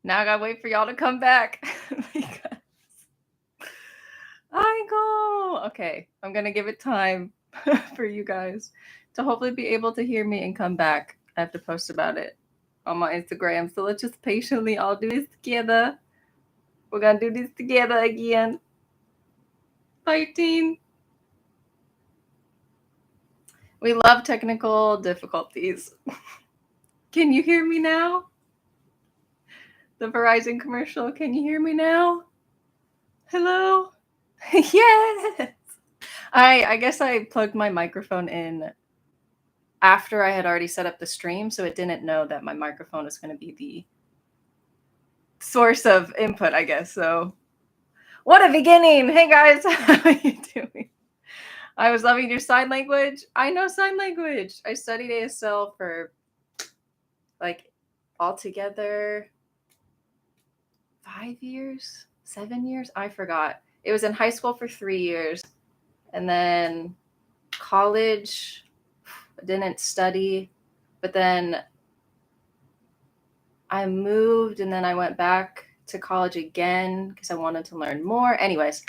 Now I gotta wait for y'all to come back. Because I go. Okay, I'm gonna give it time for you guys to hopefully be able to hear me and come back. I have to post about it on my Instagram. So let's just patiently all do this together. We're gonna do this together again. Fighting. We love technical difficulties. Can you hear me now? The Verizon commercial, can you hear me now? Hello? Yes! I guess I plugged my microphone in after I had already set up the stream, so it didn't know that my microphone is going to be the source of input, I guess. So, what a beginning! Hey guys, how are you doing? I was loving your sign language. I know sign language. I studied ASL for like altogether 5 years, 7 years. I forgot. It was in high school for 3 years, and then college. I didn't study, but then I moved, and then I went back to college again because I wanted to learn more. Anyways,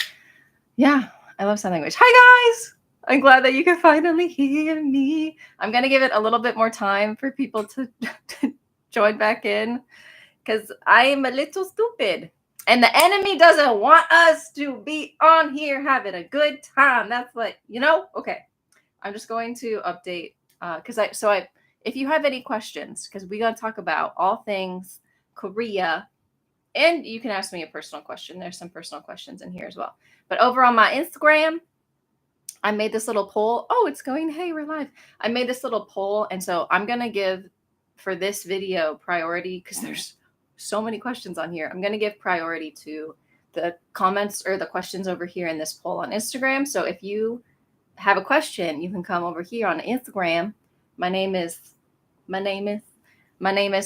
yeah, I love sign language. Hi guys! I'm glad that you can finally hear me. I'm gonna give it a little bit more time for people to join back in because I'm a little stupid. And the enemy doesn't want us to be on here having a good time. That's like, okay. I'm just going to update because if you have any questions, because we're going to talk about all things Korea, and you can ask me a personal question. There's some personal questions in here as well. But over on my Instagram, I made this little poll. Oh, it's going. Hey, we're live. I made this little poll. And so I'm going to give for this video priority because there's so many questions on here. I'm going to give priority to the comments or the questions over here in this poll on Instagram. So if you have a question, you can come over here on Instagram. My name is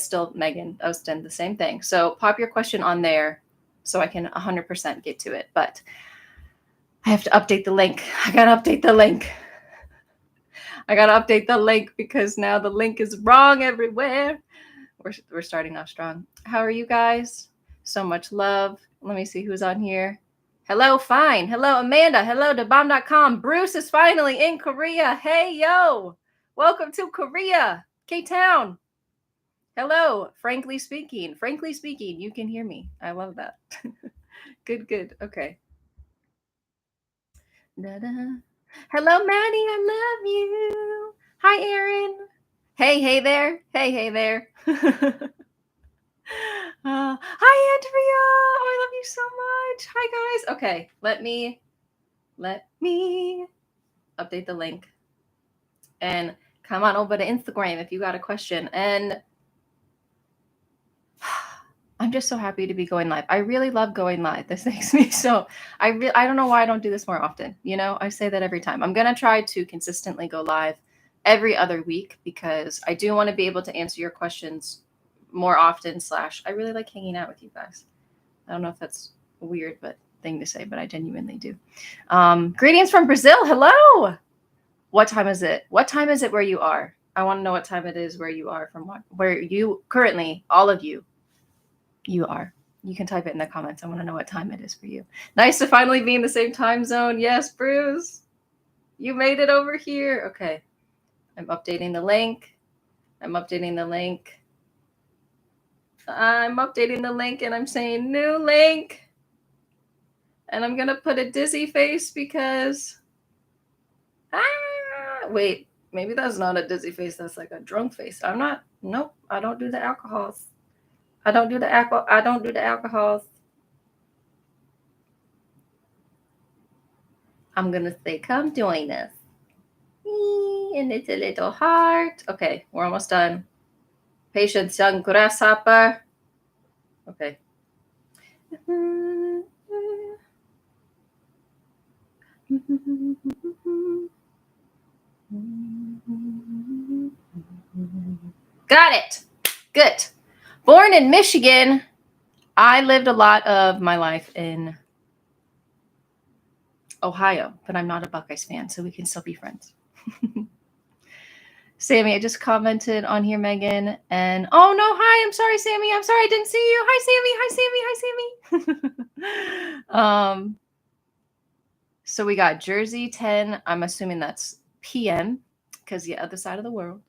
still MEGAN-OSTEN, the same thing. So pop your question on there so I can 100% get to it. But I have to update the link. I got to update the link. Because now the link is wrong everywhere. We're starting off strong. How are you guys? So much love. Let me see who's on here. Hello, fine. Hello, Amanda. Hello to bomb.com. Bruce is finally in Korea. Hey, yo. Welcome to Korea. K-Town. Hello. Frankly speaking, you can hear me. I love that. Good. Okay. Da-da. Hello, Maddie. I love you. Hi, Aaron. Hey there. Hey there. Hi, Andrea. Oh, I love you so much. Hi, guys. Okay, let me update the link and come on over to Instagram if you got a question. And I'm just so happy to be going live. I really love going live. This makes me so. I don't know why I don't do this more often. I say that every time. I'm gonna try to consistently go live every other week because I do want to be able to answer your questions more often. / I really like hanging out with you guys. I don't know if that's a weird thing to say, but I genuinely do. Greetings from Brazil. Hello. What time is it? What time is it where you are? I want to know what time it is where you are where you currently, all of you are. You can type it in the comments. I want to know what time it is for you. Nice to finally be in the same time zone. Yes, Bruce. You made it over here. Okay. I'm updating the link. and I'm saying new link. And I'm going to put a dizzy face because... wait, maybe that's not a dizzy face. That's like a drunk face. Nope, I don't do the alcohols. I don't do the alcohols. I'm going to say, come join us. And it's a little heart. Okay, we're almost done. Patience, young grasshopper. Okay. Got it. Good. Born in Michigan. I lived a lot of my life in Ohio, but I'm not a Buckeyes fan, so we can still be friends. Sammy, I just commented on here, Megan. And oh no, hi. I'm sorry, Sammy. I'm sorry I didn't see you. Hi, Sammy. Hi, Sammy. Hi, Sammy. So we got Jersey 10. I'm assuming that's PM because the other side of the world.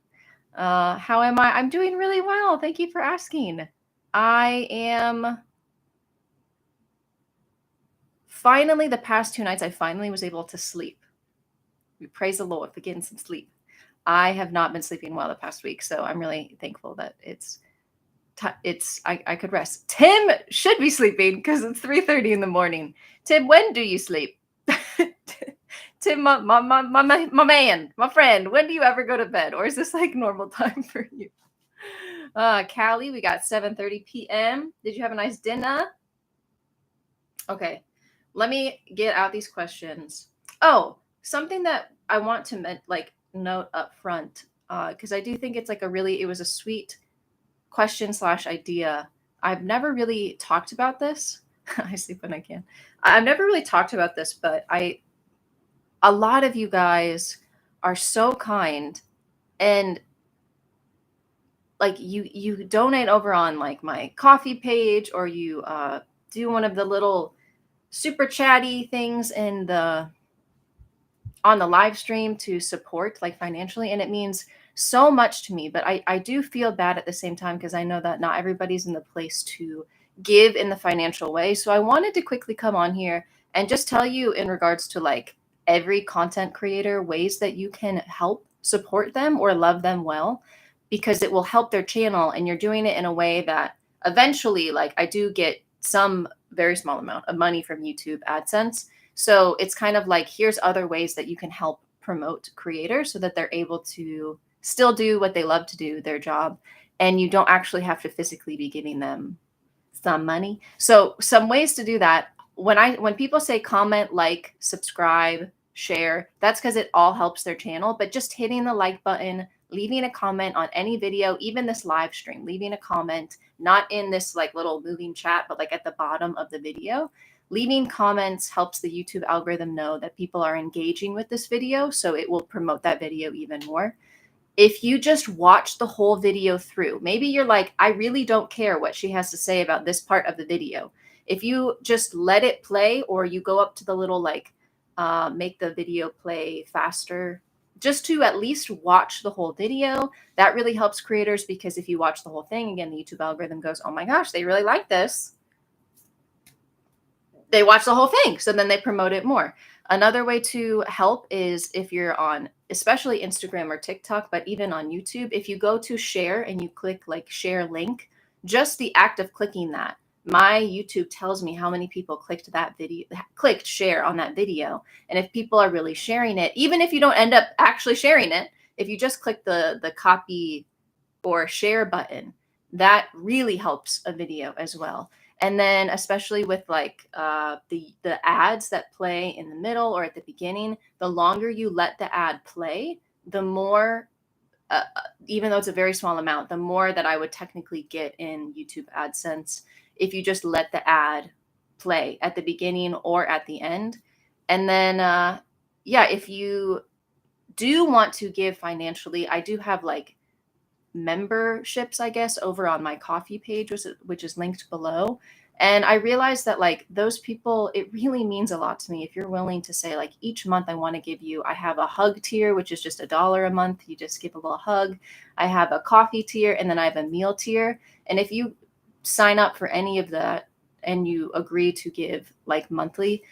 How am I? I'm doing really well. Thank you for asking. I am finally, the past 2 nights, I finally was able to sleep. We praise the Lord for getting some sleep. I have not been sleeping well the past week, so I'm really thankful that I could rest. Tim should be sleeping because it's 3:30 in the morning. Tim, when do you sleep? Tim, my man, my friend, when do you ever go to bed? Or is this like normal time for you? Callie, we got 7:30 p.m. Did you have a nice dinner? Okay, let me get out these questions. Oh, something that I want to note up front, because I do think it's like it was a sweet question / idea. I've never really talked about this. I sleep when I can. I've never really talked about this, but a lot of you guys are so kind, and like you donate over on like my coffee page, or you do one of the little super chatty things on the live stream to support like financially, and it means so much to me. But I do feel bad at the same time because I know that not everybody's in the place to give in the financial way. So I wanted to quickly come on here and just tell you in regards to like every content creator ways that you can help support them or love them well, because it will help their channel, and you're doing it in a way that eventually, like, I do get some very small amount of money from YouTube AdSense. So it's kind of like, here's other ways that you can help promote creators so that they're able to still do what they love to do, their job, and you don't actually have to physically be giving them some money. So some ways to do that. When people say comment, like, subscribe, share, that's because it all helps their channel. But just hitting the like button, leaving a comment on any video, even this live stream, leaving a comment, not in this like little moving chat, but like at the bottom of the video. Leaving comments helps the YouTube algorithm know that people are engaging with this video, so it will promote that video even more. If you just watch the whole video through, maybe you're like, I really don't care what she has to say about this part of the video. If you just let it play, or you go up to the little like make the video play faster, just to at least watch the whole video, that really helps creators, because if you watch the whole thing, again, the YouTube algorithm goes, oh my gosh, they really like this. They watch the whole thing, so then they promote it more. Another way to help is if you're on, especially Instagram or TikTok, but even on YouTube, if you go to share and you click like share link, just the act of clicking that, my YouTube tells me how many people clicked that video, clicked share on that video. And if people are really sharing it, even if you don't end up actually sharing it, if you just click the copy or share button, that really helps a video as well. And then especially with like the ads that play in the middle or at the beginning, the longer you let the ad play, the more, even though it's a very small amount, the more that I would technically get in YouTube AdSense if you just let the ad play at the beginning or at the end. And then, yeah, if you do want to give financially, I do have like memberships, I guess, over on my coffee page, which is linked below. And I realized that like those people, it really means a lot to me if you're willing to say like, each month I want to give you, I have a hug tier, which is just $1 a month. You just give a little hug. I have a coffee tier, and then I have a meal tier. And if you sign up for any of that and you agree to give like monthly,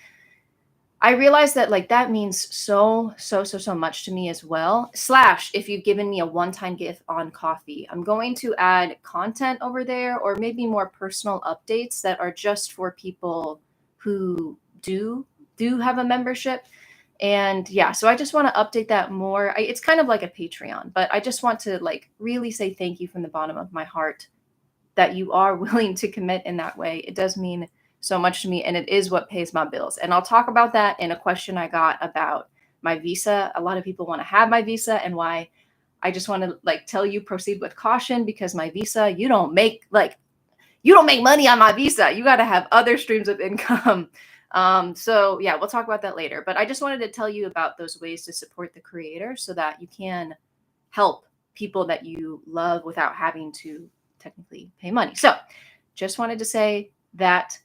I realized that like that means so much to me as well. / if you've given me a one-time gift on coffee, I'm going to add content over there, or maybe more personal updates that are just for people who do have a membership. And yeah, so I just want to update that more. It's kind of like a Patreon, but I just want to like really say thank you from the bottom of my heart that you are willing to commit in that way. It does mean so much to me, and it is what pays my bills. And I'll talk about that in a question I got about my visa. A lot of people want to have my visa, and why I just want to like tell you, proceed with caution, because my visa, you don't make money on my visa. You got to have other streams of income. So yeah, we'll talk about that later. But I just wanted to tell you about those ways to support the creator so that you can help people that you love without having to technically pay money. So just wanted to say that.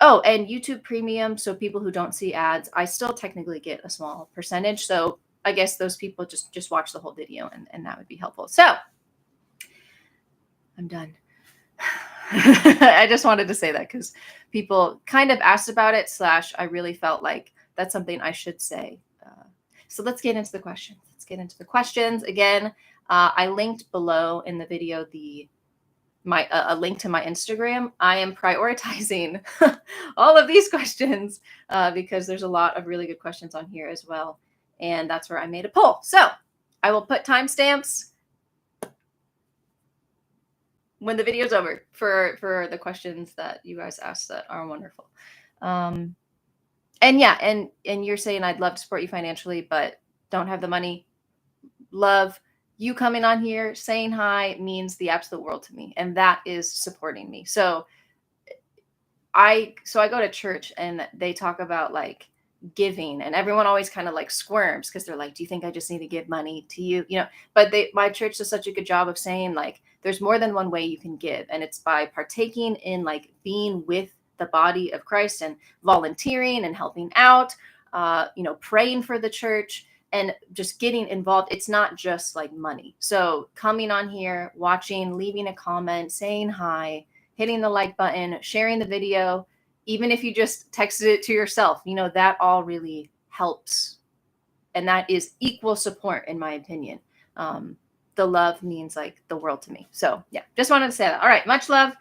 Oh, and YouTube Premium. So people who don't see ads, I still technically get a small percentage. So I guess those people just watch the whole video, and that would be helpful. So I'm done. I just wanted to say that because people kind of asked about it, / I really felt like that's something I should say. So let's get into the questions. Again, I linked below in the video a link to my Instagram. I am prioritizing all of these questions because there's a lot of really good questions on here as well. And that's where I made a poll. So I will put timestamps when the video's over for the questions that you guys asked that are wonderful. And yeah, and you're saying I'd love to support you financially, but don't have the money. Love you coming on here, saying hi means the absolute world to me. And that is supporting me. So I go to church and they talk about like giving, and everyone always kind of like squirms because they're like, do you think I just need to give money to you? You know, but my church does such a good job of saying like, there's more than one way you can give. And it's by partaking in like being with the body of Christ and volunteering and helping out, praying for the church and just getting involved. It's not just like money. So coming on here, watching, leaving a comment, saying hi, hitting the like button, sharing the video, even if you just texted it to yourself, that all really helps. And that is equal support, in my opinion. The love means like the world to me. So yeah, just wanted to say that. All right, much love.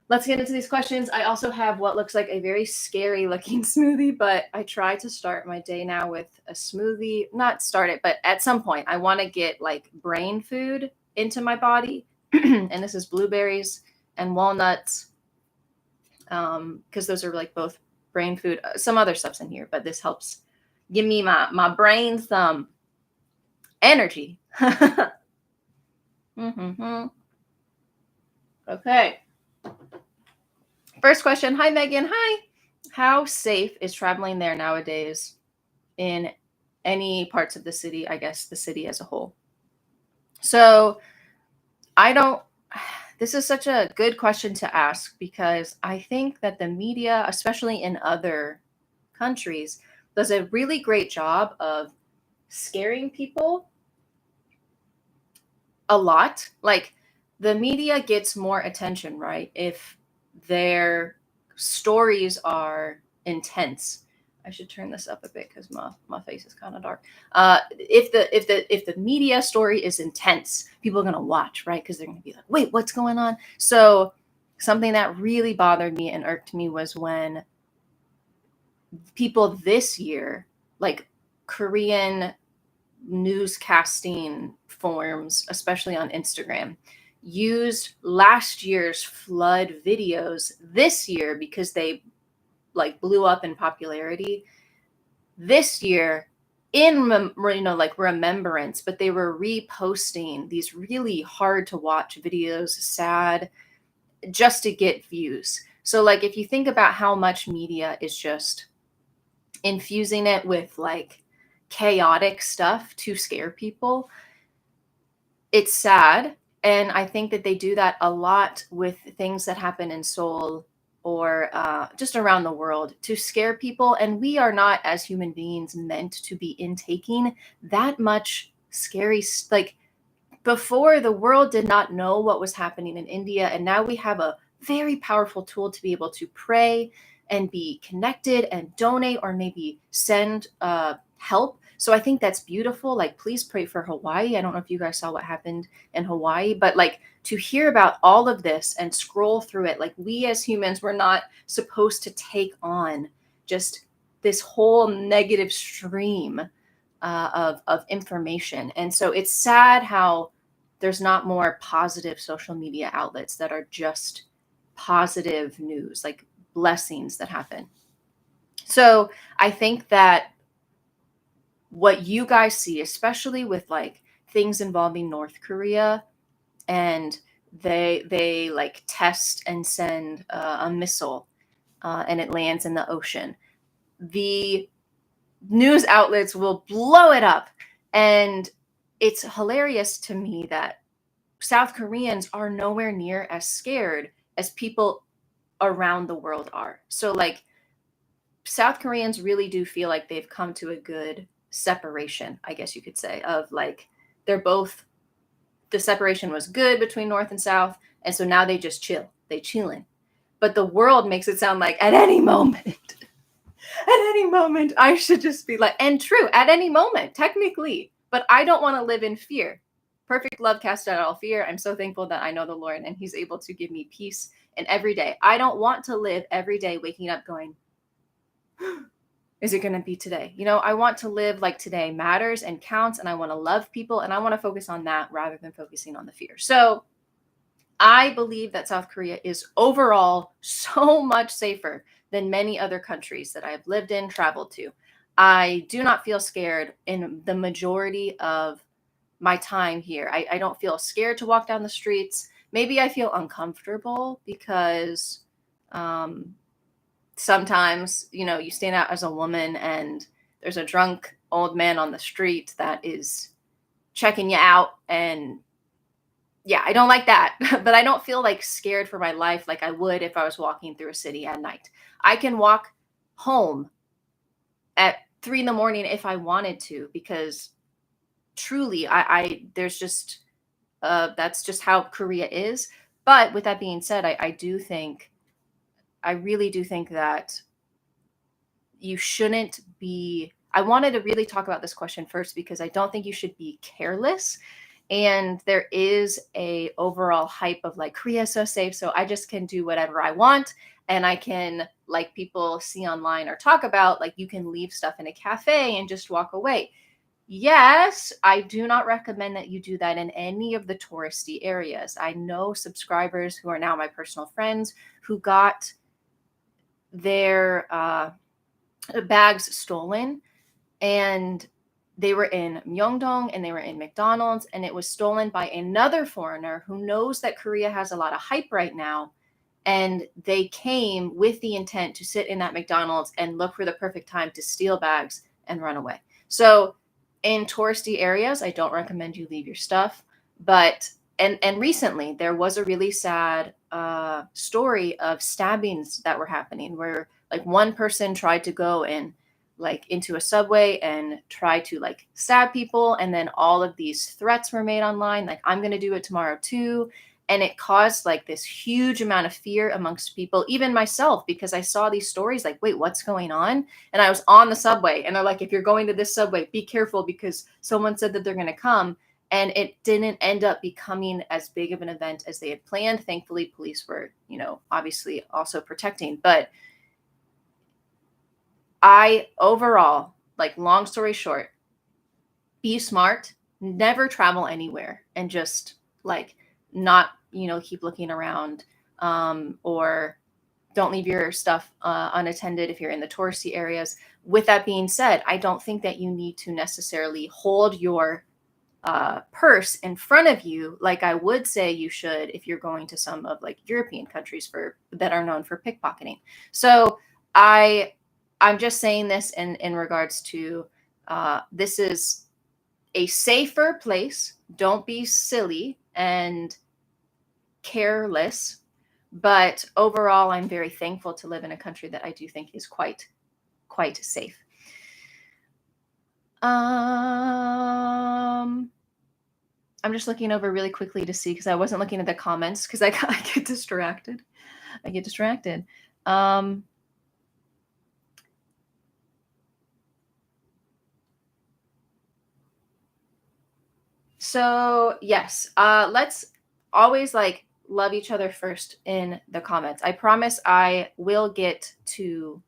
Let's get into these questions. I also have what looks like a very scary looking smoothie, but I try to start my day now with a smoothie. Not start it, but at some point I want to get like brain food into my body. And this is blueberries and walnuts. Because those are like both brain food. Some other stuff's in here, but this helps give me my brain some energy. Okay. First question. Hi, Megan. Hi. How safe is traveling there nowadays in any parts of the city? I guess the city as a whole. So this is such a good question to ask because I think that the media, especially in other countries, does a really great job of scaring people a lot. Like the media gets more attention, right? If their stories are intense. I should turn this up a bit because my face is kind of dark. If the media story is intense, people are gonna watch, right? Because they're gonna be like, wait, what's going on? So something that really bothered me and irked me was when people this year, like Korean newscasting forms, especially on Instagram, used last year's flood videos this year because they like blew up in popularity this year in remembrance, but they were reposting these really hard to watch videos, sad, just to get views. So like if you think about how much media is just infusing it with like chaotic stuff to scare people, it's sad. And I think that they do that a lot with things that happen in Seoul or just around the world to scare people. And we are not, as human beings, meant to be intaking that much scary. Like before, the world did not know what was happening in India. And now we have a very powerful tool to be able to pray and be connected and donate or maybe send help. So I think that's beautiful. Like, please pray for Hawaii. I don't know if you guys saw what happened in Hawaii, but like to hear about all of this and scroll through it, like we as humans, we're not supposed to take on just this whole negative stream of information. And so it's sad how there's not more positive social media outlets that are just positive news, like blessings that happen. So I think that what you guys see, especially with like things involving North Korea, and they like test and send a missile and it lands in the ocean, the news outlets will blow it up and it's hilarious to me that South Koreans are nowhere near as scared as people around the world are. So like South Koreans really do feel like they've come to a good separation, I guess you could say, of like they're both the separation was good between North and South, and so now they just chill. They chillin'. But the world makes it sound like at any moment, at any moment, I should just be like, and true, at any moment, technically. But I don't want to live in fear. Perfect love casts out all fear. I'm so thankful that I know the Lord and He's able to give me peace in every day. I don't want to live every day waking up going, is it going to be today? You know, I want to live like today matters and counts, and I want to love people, and I want to focus on that rather than focusing on the fear. So I believe that South Korea is overall so much safer than many other countries that I have lived in, traveled to. I do not feel scared in the majority of my time here. I don't feel scared to walk down the streets. Maybe I feel uncomfortable because sometimes, you know, you stand out as a woman and there's a drunk old man on the street that is checking you out. And yeah, I don't like that. But I don't feel like scared for my life like I would if I was walking through a city at night. I can walk home at 3 in the morning if I wanted to, because truly I there's just that's just how Korea is. But with that being said, I really do think that you shouldn't be. I wanted to really talk about this question first because I don't think you should be careless. And there is a overall hype of like Korea is so safe, so I just can do whatever I want, and I can, like people see online or talk about, like you can leave stuff in a cafe and just walk away. Yes, I do not recommend that you do that in any of the touristy areas. I know subscribers who are now my personal friends who got their bags stolen, and they were in Myeongdong and they were in McDonald's, and it was stolen by another foreigner who knows that Korea has a lot of hype right now. And they came with the intent to sit in that McDonald's and look for the perfect time to steal bags and run away. So in touristy areas, I don't recommend you leave your stuff. But and recently there was a really sad story of stabbings that were happening where like one person tried to go and like into a subway and try to like stab people, and then all of these threats were made online like I'm going to do it tomorrow too, and it caused like this huge amount of fear amongst people, even myself, because I saw these stories like, wait, what's going on? And I was on the subway and they're like, if you're going to this subway, be careful because someone said that they're going to come. And it didn't end up becoming as big of an event as they had planned. Thankfully, police were, you know, obviously also protecting. But I overall, like, long story short, be smart, never travel anywhere, and just like not, you know, keep looking around, or don't leave your stuff unattended if you're in the touristy areas. With that being said, I don't think that you need to necessarily hold your purse in front of you like I would say you should if you're going to some of like European countries for that are known for pickpocketing. So I'm just saying this in regards to this is a safer place. Don't be silly and careless. But overall, I'm very thankful to live in a country that I do think is quite safe. I'm just looking over really quickly to see because I wasn't looking at the comments because I get distracted. So yes, let's always like love each other first in the comments. I promise I will get to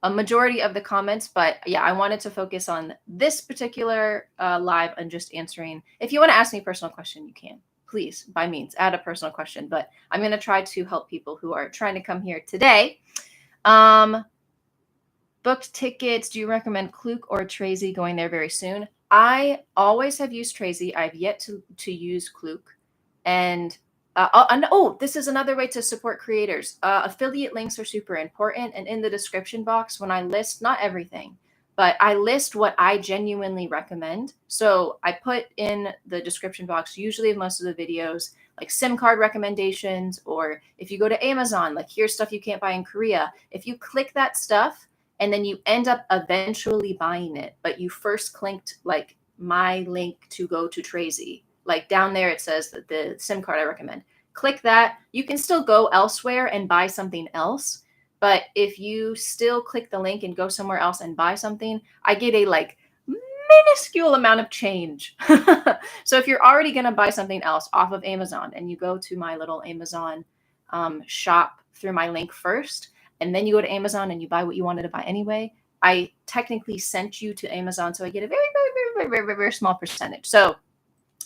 a majority of the comments, but yeah, I wanted to focus on this particular live and just answering. If you want to ask me a personal question, you can. Please, by means, add a personal question. But I'm going to try to help people who are trying to come here today. Booked tickets. Do you recommend Klook or Tracy going there very soon? I always have used Tracy. I've yet to use Klook. And this is another way to support creators. Affiliate links are super important. And in the description box, when I list, not everything, but I list what I genuinely recommend. So I put in the description box, usually of most of the videos, like SIM card recommendations, or if you go to Amazon, like here's stuff you can't buy in Korea. If you click that stuff and then you end up eventually buying it, but you first clicked like my link to go to Tracy, like down there it says that the SIM card I recommend. Click that. You can still go elsewhere and buy something else. But if you still click the link and go somewhere else and buy something, I get a like minuscule amount of change. So if you're already going to buy something else off of Amazon and you go to my little Amazon shop through my link first, and then you go to Amazon and you buy what you wanted to buy anyway, I technically sent you to Amazon. So I get a very, very, very, very, very, very small percentage. So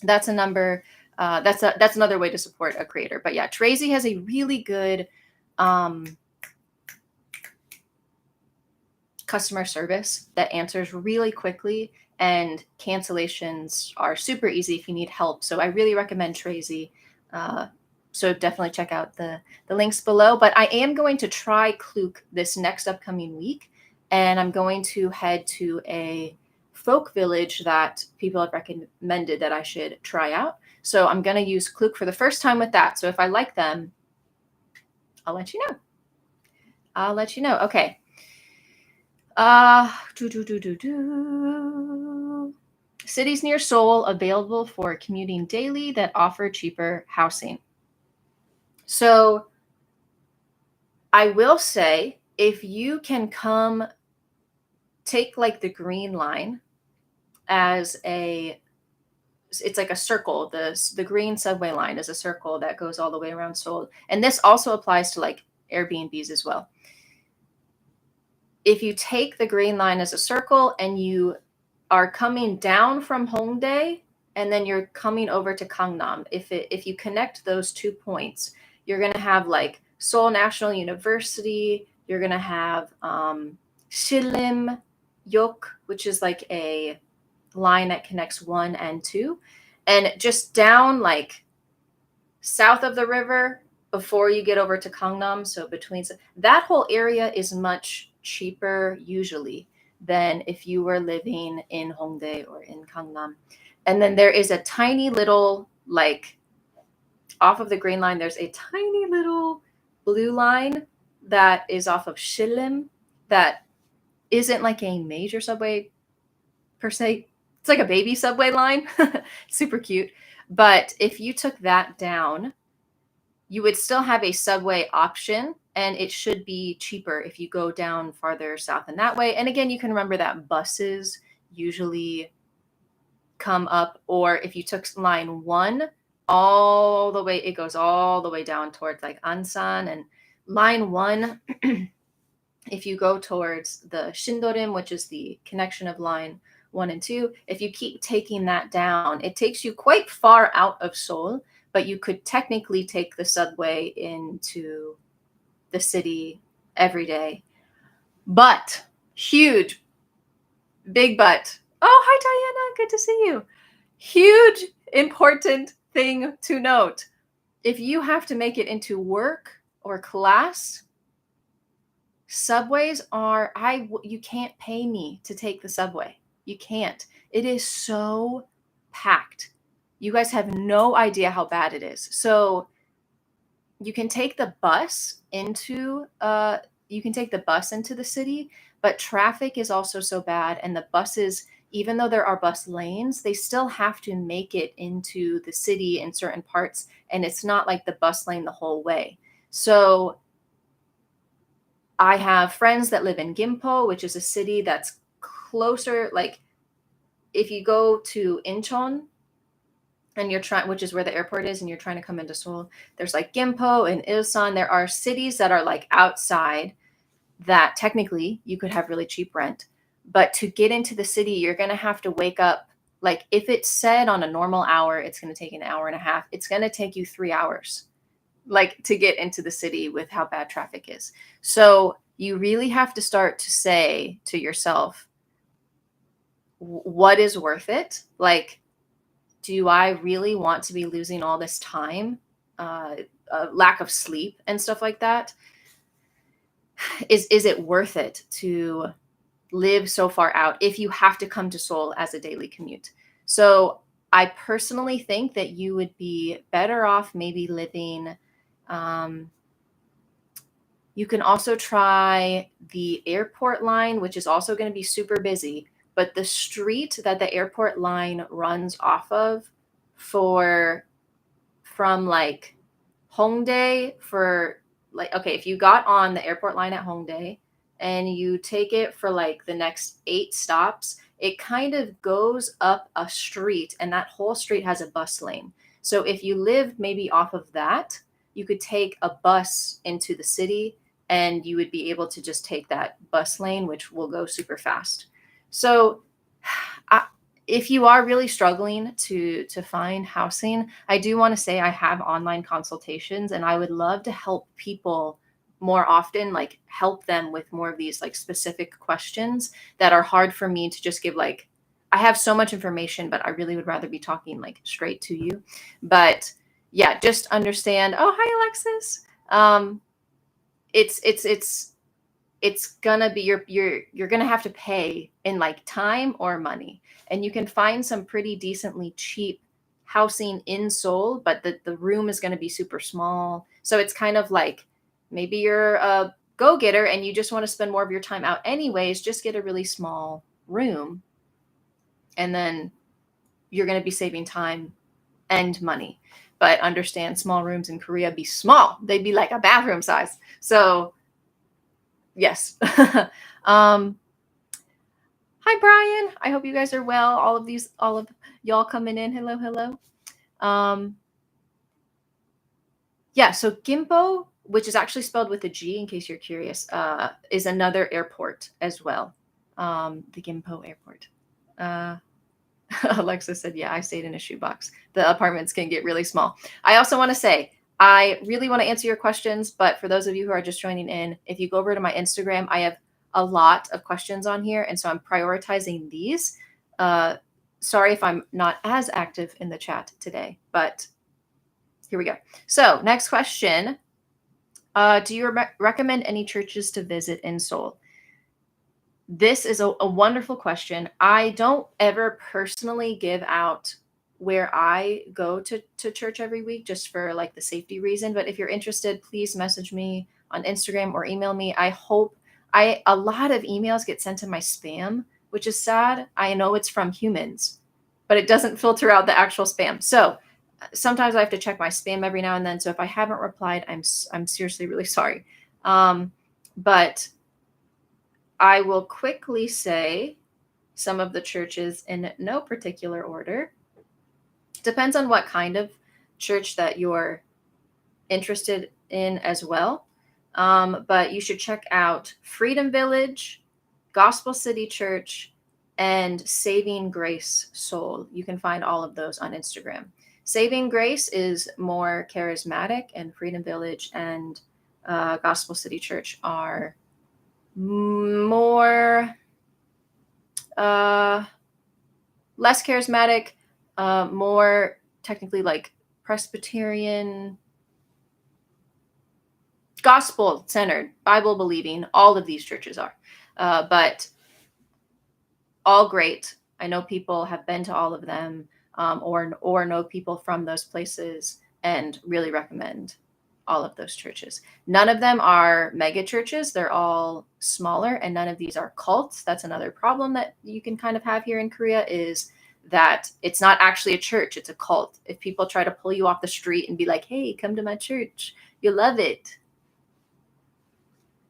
that's a number. That's another way to support a creator. But yeah, Tracy has a really good customer service that answers really quickly, and cancellations are super easy if you need help. So I really recommend Tracy. So definitely check out the links below. But I am going to try Klook this next upcoming week, and I'm going to head to a folk village that people have recommended that I should try out. So I'm going to use Klook for the first time with that. So if I like them, I'll let you know. I'll let you know. Okay. Cities near Seoul available for commuting daily that offer cheaper housing. So I will say, if you can come take like the green line as it's like a circle. The green subway line is a circle that goes all the way around Seoul. And this also applies to like Airbnbs as well. If you take the green line as a circle and you are coming down from Hongdae and then you're coming over to Gangnam, if you connect those 2 points, you're going to have like Seoul National University. You're going to have Shilim Yok, which is like a line that connects 1 and 2. And just down like south of the river before you get over to Gangnam, so between that whole area is much cheaper usually than if you were living in Hongdae or in Gangnam. And then there is a tiny little, like off of the green line, there's a tiny little blue line that is off of Shilim that isn't like a major subway per se. It's like a baby subway line. Super cute. But if you took that down, you would still have a subway option, and it should be cheaper if you go down farther south in that way. And again, you can remember that buses usually come up, or if you took line 1 all the way, it goes all the way down towards like Ansan, and line 1, if you go towards the Shindorim, which is the connection of line 1 and 2, if you keep taking that down, it takes you quite far out of Seoul, but you could technically take the subway into the city every day. But huge, big but. Oh, hi, Diana. Good to see you. Huge, important thing to note. If you have to make it into work or class, subways are, you can't pay me to take the subway. You can't. It is so packed. You guys have no idea how bad it is. So you can take the bus into the city, but traffic is also so bad, and the buses, even though there are bus lanes, they still have to make it into the city in certain parts, and it's not like the bus lane the whole way. So I have friends that live in Gimpo, which is a city that's closer. Like if you go to Incheon and you're trying, which is where the airport is, and you're trying to come into Seoul, there's like Gimpo and Ilsan. There are cities that are like outside that technically you could have really cheap rent. But to get into the city, you're going to have to wake up. Like if it's said on a normal hour, it's going to take an hour and a half. It's going to take you 3 hours, like to get into the city with how bad traffic is. So you really have to start to say to yourself, what is worth it? Like, do I really want to be losing all this time, lack of sleep and stuff like that? Is it worth it to live so far out if you have to come to Seoul as a daily commute. So I personally think that you would be better off maybe living. You can also try the airport line, which is also going to be super busy. But the street that the airport line runs off of for from like Hongdae for like, okay, if you got on the airport line at Hongdae and you take it for like the next 8 stops, it kind of goes up a street and that whole street has a bus lane. So if you live maybe off of that, you could take a bus into the city and you would be able to just take that bus lane, which will go super fast. So I, if you are really struggling to find housing, I do want to say I have online consultations and I would love to help people more often, like help them with more of these like specific questions that are hard for me to just give. Like, I have so much information, but I really would rather be talking like straight to you. But yeah, just understand. Oh, hi Alexis. It's gonna be you're gonna have to pay in like time or money, and you can find some pretty decently cheap housing in Seoul, but the room is gonna be super small. So it's kind of like maybe you're a go-getter and you just want to spend more of your time out anyways, just get a really small room, and then you're gonna be saving time and money. But understand, small rooms in Korea be small. They'd be like a bathroom size. So yes. um, Hi, Brian. I hope you guys are well. All of y'all coming in. Hello, hello. Yeah, so Gimpo, which is actually spelled with a G in case you're curious, is another airport as well. The Gimpo airport. Alexa said, yeah, I stayed in a shoebox. The apartments can get really small. I also want to say, I really want to answer your questions, but for those of you who are just joining in, if you go over to my Instagram, I have a lot of questions on here, and so I'm prioritizing these. Sorry if I'm not as active in the chat today, but here we go. So next question. Do you recommend any churches to visit in Seoul? This is a wonderful question. I don't ever personally give out where I go to church every week just for like the safety reason. But if you're interested, please message me on Instagram or email me. A lot of emails get sent to my spam, which is sad. I know it's from humans, but it doesn't filter out the actual spam. So sometimes I have to check my spam every now and then. So if I haven't replied, I'm seriously really sorry. But I will quickly say some of the churches in no particular order. Depends on what kind of church that you're interested in as well. But you should check out Freedom Village, Gospel City Church, and Saving Grace Seoul. You can find all of those on Instagram. Saving Grace is more charismatic, and Freedom Village and Gospel City Church are more less charismatic, more technically like Presbyterian, gospel centered, Bible believing. All of these churches are, but all great. I know people have been to all of them, or know people from those places, and really recommend all of those churches. None of them are mega churches. They're all smaller, and none of these are cults. That's another problem that you can kind of have here in Korea, is that it's not actually a church, it's a cult. If people try to pull you off the street and be like, hey, come to my church, you'll love it.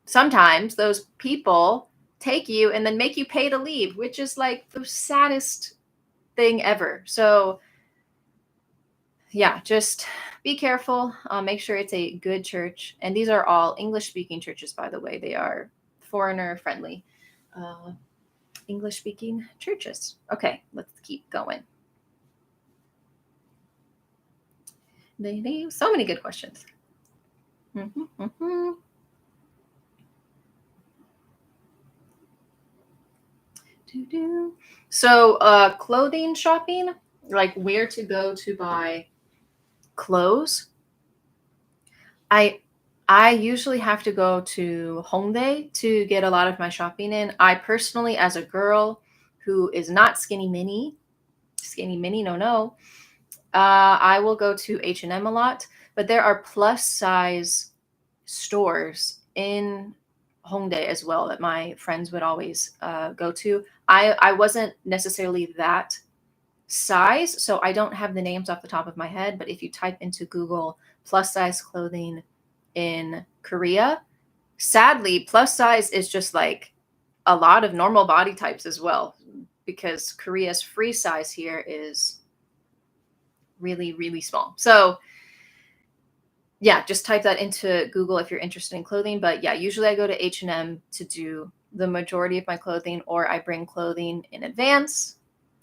Sometimes those people take you and then make you pay to leave, which is like the saddest thing ever. So yeah, just be careful. Make sure it's a good church. And these are all English-speaking churches, by the way. They are foreigner-friendly English-speaking churches. Okay, let's keep going. So many good questions. So clothing shopping, like where to go to buy clothes. I I usually have to go to Hongdae to get a lot of my shopping in. I personally, as a girl who is not skinny mini, no, no, I will go to H&M a lot, but there are plus size stores in Hongdae as well that my friends would always go to. I wasn't necessarily that size, so I don't have the names off the top of my head, but if you type into Google plus size clothing in Korea, sadly, plus size is just like a lot of normal body types as well, because Korea's free size here is really, really small. So, yeah, just type that into Google if you're interested in clothing. But yeah, usually I go to H&M to do the majority of my clothing, or I bring clothing in advance,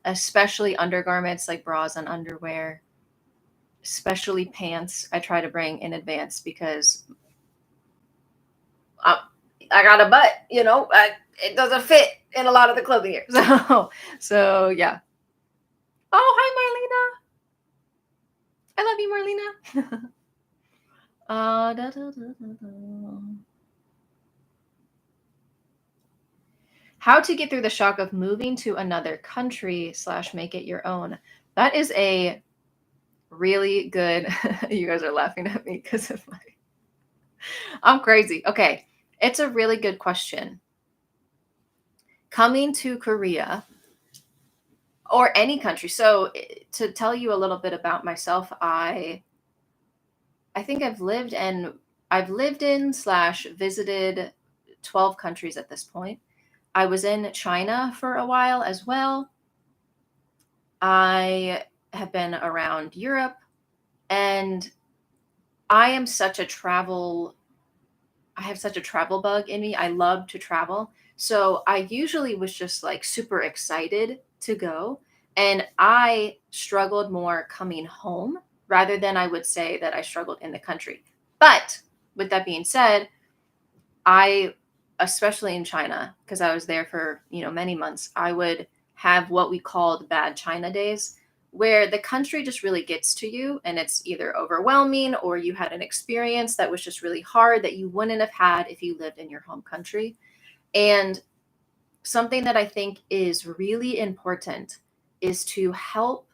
especially undergarments like bras and underwear, especially pants. I try to bring in advance because I, I got a butt, it doesn't fit in a lot of the clothing here. So yeah. Oh, hi, Marlena. I love you, Marlena. Da, da, da, da, da. How to get through the shock of moving to another country / make it your own. That is a really good. You guys are laughing at me because of my. I'm crazy. Okay, it's a really good question. Coming to Korea or any country. So to tell you a little bit about myself, I think I've lived in / visited 12 countries at this point. I was in China for a while as well. I have been around Europe, and I am such a travel I have such a travel bug in me. I love to travel. So I usually was just like super excited to go, and I struggled more coming home rather than I would say that I struggled in the country. But with that being said, I, especially in China, because I was there for, many months, I would have what we called bad China days, where the country just really gets to you and it's either overwhelming or you had an experience that was just really hard that you wouldn't have had if you lived in your home country. And something that I think is really important is to help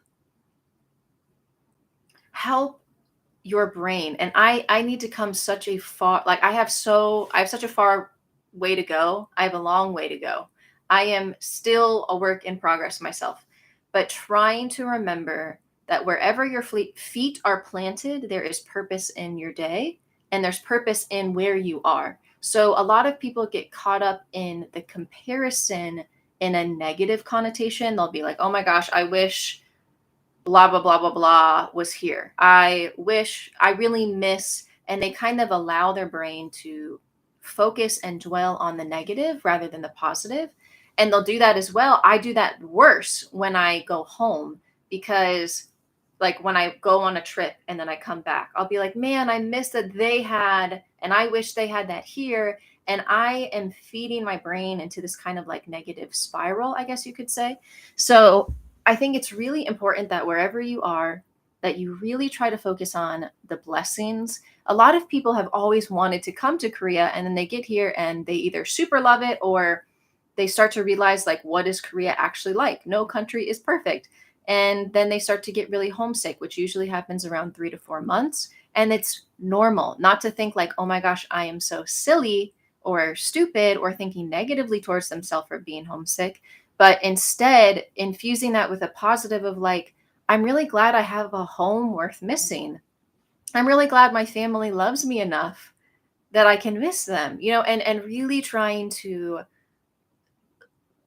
your brain. And I need to come such a far, like I have such a far way to go. I have a long way to go. I am still a work in progress myself, but trying to remember that wherever your feet are planted, there is purpose in your day, and there's purpose in where you are. So a lot of people get caught up in the comparison in a negative connotation. They'll be like, oh my gosh, I wish blah blah blah blah blah was here. I really miss, and they kind of allow their brain to focus and dwell on the negative rather than the positive. And they'll do that as well. I do that worse when I go home, because like when I go on a trip and then I come back, I'll be like, man, I miss that they had, and I wish they had that here. And I am feeding my brain into this kind of like negative spiral, I guess you could say. So I think it's really important that wherever you are, that you really try to focus on the blessings. A lot of people have always wanted to come to Korea, and then they get here and they either super love it, or they start to realize like, what is Korea actually like? No country is perfect. And then they start to get really homesick, which usually happens around 3 to 4 months. And it's normal not to think like, oh my gosh, I am so silly or stupid, or thinking negatively towards themselves for being homesick, but instead infusing that with a positive of like, I'm really glad I have a home worth missing. I'm really glad my family loves me enough that I can miss them, and really trying to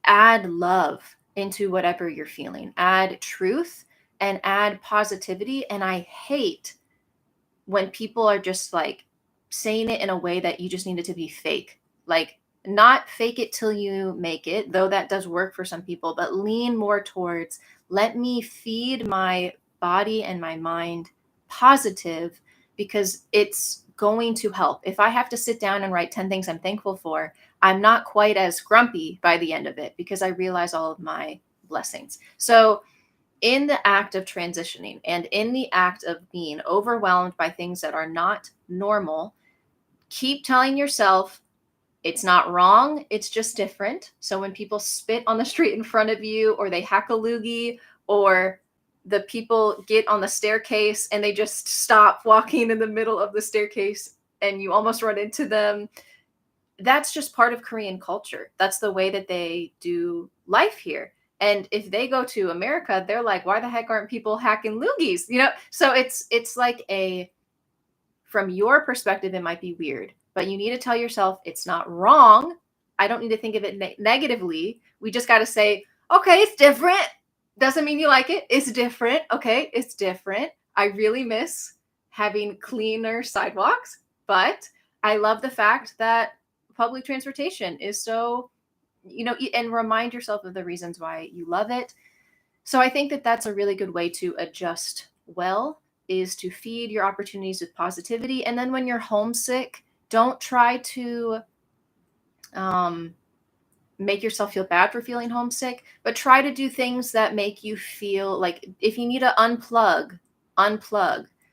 add love into whatever you're feeling, add truth and add positivity. And I hate when people are just like saying it in a way that you just need it to be fake. Like, not fake it till you make it, though that does work for some people, but lean more towards, let me feed my body and my mind positive, because it's going to help. If I have to sit down and write 10 things I'm thankful for, I'm not quite as grumpy by the end of it because I realize all of my blessings. So in the act of transitioning and in the act of being overwhelmed by things that are not normal, keep telling yourself it's not wrong, it's just different. So when people spit on the street in front of you, or they hack a loogie, or the people get on the staircase and they just stop walking in the middle of the staircase and you almost run into them, that's just part of Korean culture. That's the way that they do life here. And if they go to America, they're like, why the heck aren't people hacking loogies? So it's like from your perspective, it might be weird, but you need to tell yourself it's not wrong. I don't need to think of it negatively. We just got to say, okay, it's different. Doesn't mean you like it. It's different. Okay, it's different. I really miss having cleaner sidewalks, but I love the fact that public transportation is so, and remind yourself of the reasons why you love it. So I think that that's a really good way to adjust well, is to feed your opportunities with positivity. And then when you're homesick, don't try to make yourself feel bad for feeling homesick, but try to do things that make you feel like, if you need to unplug.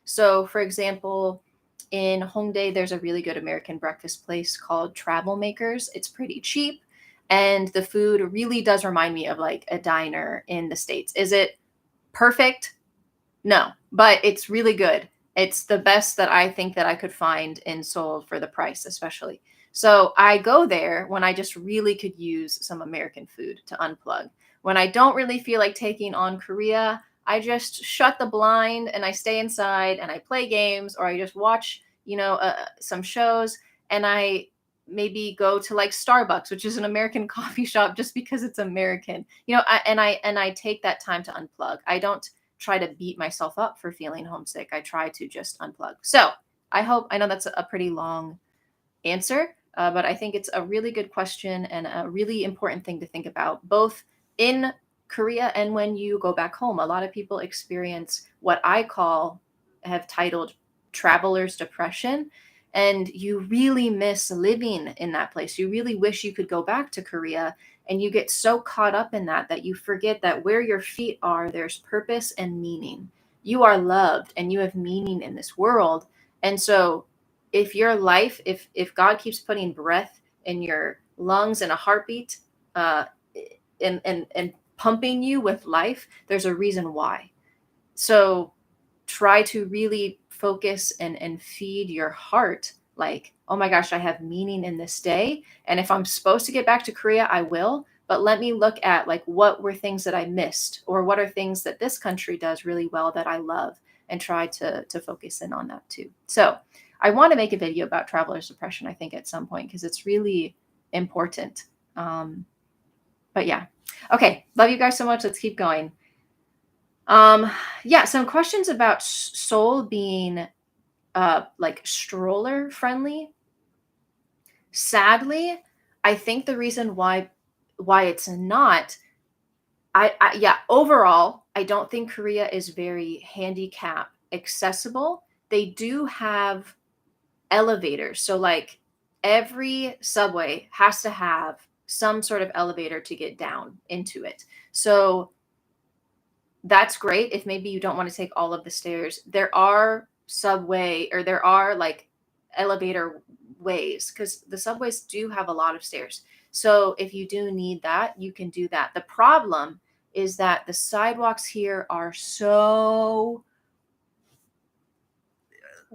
So for example, in Hongdae, there's a really good American breakfast place called Travel Makers. It's pretty cheap, and the food really does remind me of like a diner in the States. Is it perfect? No, but it's really good. It's the best that I think that I could find in Seoul for the price, especially. So I go there when I just really could use some American food to unplug. When I don't really feel like taking on Korea, I just shut the blind and I stay inside and I play games, or I just watch, some shows, and I maybe go to like Starbucks, which is an American coffee shop, just because it's American. I take that time to unplug. I don't try to beat myself up for feeling homesick. I try to just unplug. So I know that's a pretty long answer, but I think it's a really good question and a really important thing to think about, both in Korea and when you go back home. A lot of people experience what have titled traveler's depression, and you really miss living in that place. You really wish you could go back to Korea, and you get so caught up in that you forget that where your feet are, there's purpose and meaning. You are loved and you have meaning in this world. And so if your life, if God keeps putting breath in your lungs and a heartbeat, and pumping you with life, there's a reason why. So try to really focus and feed your heart, like, oh my gosh, I have meaning in this day. And if I'm supposed to get back to Korea, I will. But let me look at like, what were things that I missed, or what are things that this country does really well that I love, and try to focus in on that too. So I want to make a video about traveler's depression, I think, at some point, because it's really important. But yeah. Okay. Love you guys so much. Let's keep going. Yeah, some questions about Seoul being like stroller friendly. Sadly, I think the reason why it's not, overall, I don't think Korea is very handicap accessible. They do have elevators. So like every subway has to have some sort of elevator to get down into it. So that's great if maybe you don't want to take all of the stairs. There are like elevator ways, because the subways do have a lot of stairs. So if you do need that, you can do that. The problem is that the sidewalks here are so,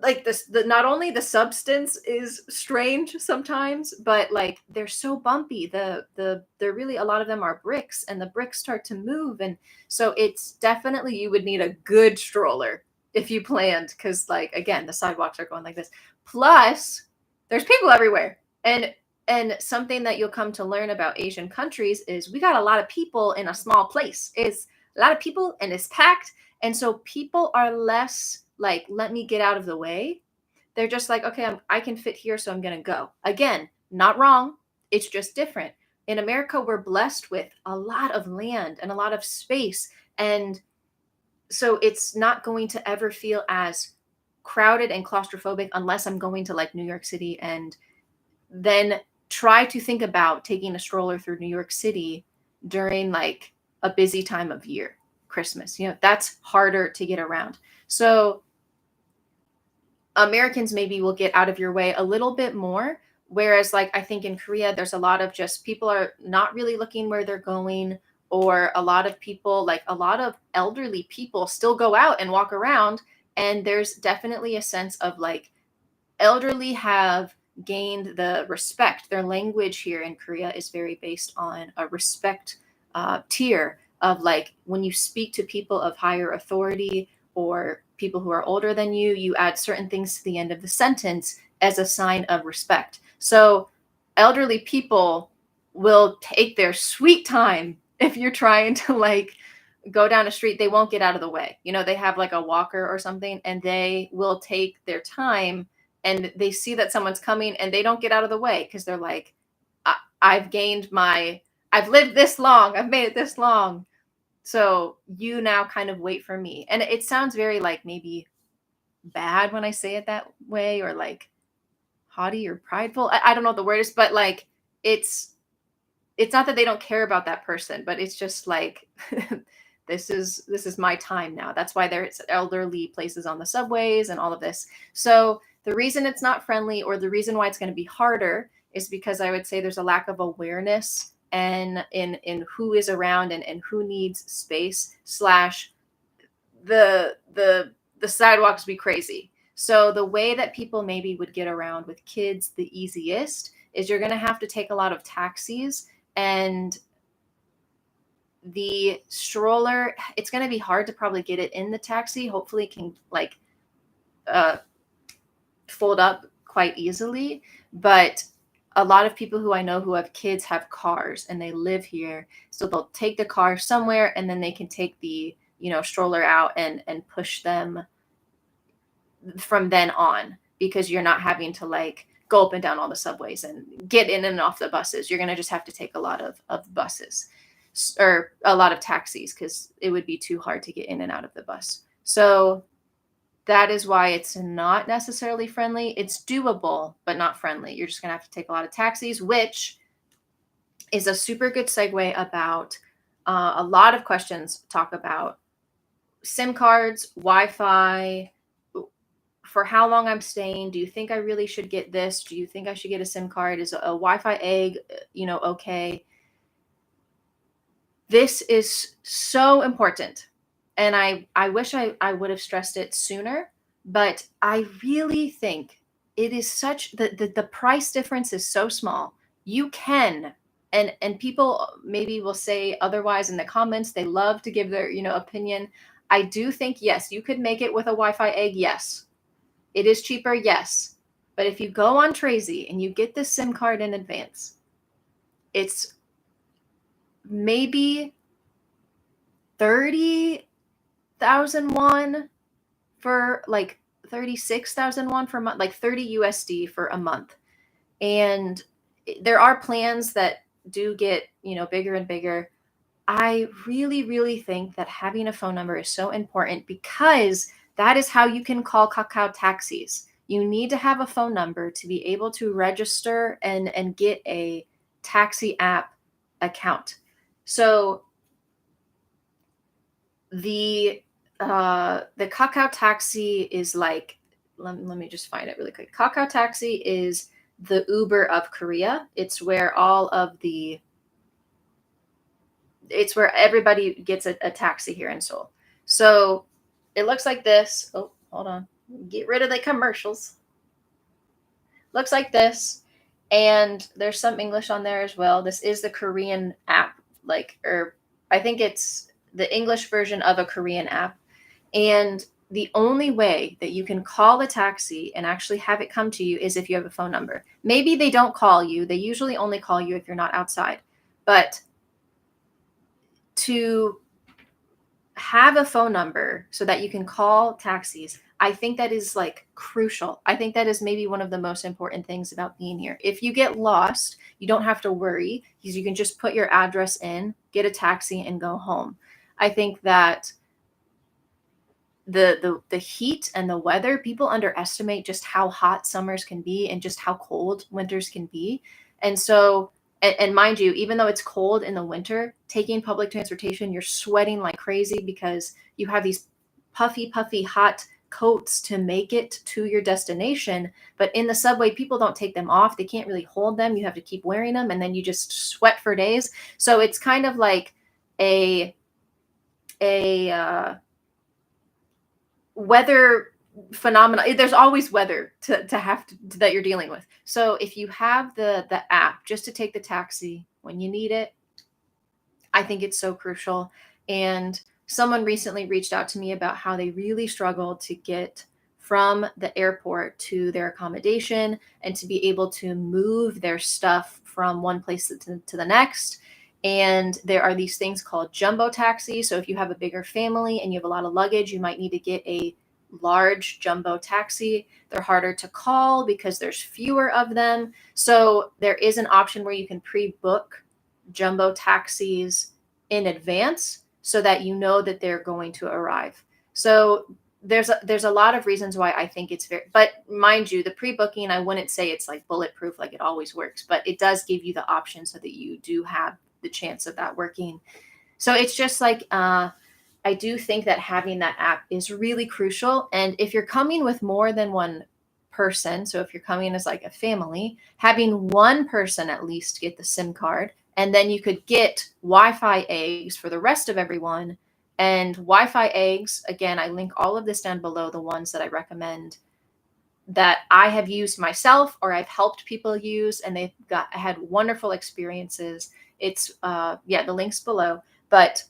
like, not only the substance is strange sometimes, but like they're so bumpy. They're really, a lot of them are bricks, and the bricks start to move, and so it's definitely, you would need a good stroller if you planned, because like, again, the sidewalks are going like this. Plus there's people everywhere, and something that you'll come to learn about Asian countries is we got a lot of people in a small place. It's a lot of people and it's packed, and so people are less like, let me get out of the way. They're just like, okay, I can fit here, so I'm going to go. Again, not wrong. It's just different. In America, we're blessed with a lot of land and a lot of space. And so it's not going to ever feel as crowded and claustrophobic unless I'm going to like New York City, and then try to think about taking a stroller through New York City during like a busy time of year, Christmas. That's harder to get around. So Americans maybe will get out of your way a little bit more. Whereas, like, I think in Korea, there's a lot of just people are not really looking where they're going, or a lot of people, like a lot of elderly people, still go out and walk around. And there's definitely a sense of like elderly have gained the respect. Their language here in Korea is very based on a respect tier of like when you speak to people of higher authority or people who are older than you add certain things to the end of the sentence as a sign of respect. So elderly people will take their sweet time if you're trying to like go down a street. They won't get out of the way. You know, they have like a walker or something, and they will take their time, and they see that someone's coming and they don't get out of the way because they're like, I've gained my, I've lived this long, I've made it this long. So you now kind of wait for me. And it sounds very like maybe bad when I say it that way, or like haughty or prideful. I don't know what the word is, but like it's not that they don't care about that person, but it's just like this is my time now. That's why there's elderly places on the subways and all of this. So the reason it's not friendly, or the reason why it's going to be harder, is because I would say there's a lack of awareness and in who is around and who needs space, slash the sidewalks be crazy. So the way that people maybe would get around with kids the easiest is you're going to have to take a lot of taxis, and the stroller, it's going to be hard to probably get it in the taxi. Hopefully it can like fold up quite easily, but a lot of people who I know who have kids have cars and they live here, so they'll take the car somewhere and then they can take the, you know, stroller out and push them from then on, because you're not having to like go up and down all the subways and get in and off the buses. You're going to just have to take a lot of buses or a lot of taxis, because it would be too hard to get in and out of the bus. So that is why it's not necessarily friendly. It's doable, but not friendly. You're just going to have to take a lot of taxis, which is a super good segue about a lot of questions talk about SIM cards, Wi-Fi, for how long I'm staying. Do you think I really should get this? Do you think I should get a SIM card? Is a Wi-Fi egg, you know, okay? This is so important. And I wish I would have stressed it sooner, but I really think it is such the price difference is so small. You can, and people maybe will say otherwise in the comments. They love to give their, you know, opinion. I do think, yes, you could make it with a Wi-Fi egg. Yes. It is cheaper, yes. But if you go on Trazy and you get this SIM card in advance, it's maybe 30,000 won for like 36,000 won for a month, like 30 USD for a month. And there are plans that do get, you know, bigger and bigger. I really, really think that having a phone number is so important, because that is how you can call Kakao taxis. You need to have a phone number to be able to register and get a taxi app account. So the Kakao taxi is like, let me just find it really quick. Kakao taxi is the Uber of Korea. It's where it's where everybody gets a taxi here in Seoul. So it looks like this. Oh, hold on. Get rid of the commercials. Looks like this. And there's some English on there as well. This is the Korean app, like, or I think it's the English version of a Korean app. And the only way that you can call a taxi and actually have it come to you is if you have a phone number. Maybe they don't call you. They usually only call you if you're not outside. But to have a phone number so that you can call taxis, I think that is like crucial. I think that is maybe one of the most important things about being here. If you get lost, you don't have to worry, because you can just put your address in, get a taxi, and go home. I think that the heat and the weather, people underestimate just how hot summers can be and just how cold winters can be. And so, and mind you, even though it's cold in the winter, taking public transportation, you're sweating like crazy because you have these puffy, hot coats to make it to your destination. But in the subway, people don't take them off. They can't really hold them. You have to keep wearing them, and then you just sweat for days. So it's kind of like a weather phenomena. There's always weather that you're dealing with. So if you have the app just to take the taxi when you need it, I think it's so crucial. And someone recently reached out to me about how they really struggled to get from the airport to their accommodation and to be able to move their stuff from one place to the next. And there are these things called jumbo taxis. So if you have a bigger family and you have a lot of luggage, you might need to get a large jumbo taxi. They're harder to call because there's fewer of them. So there is an option where you can pre-book jumbo taxis in advance so that you know that they're going to arrive. So there's a lot of reasons why I think it's very, but mind you, the pre-booking, I wouldn't say it's like bulletproof, like it always works, but it does give you the option so that you do have the chance of that working. So it's just like, I do think that having that app is really crucial. And if you're coming with more than one person, so if you're coming as like a family, having one person at least get the SIM card, and then you could get Wi-Fi eggs for the rest of everyone. And Wi-Fi eggs, again, I link all of this down below, the ones that I recommend that I have used myself or I've helped people use, and they've had wonderful experiences. It's, the link's below. But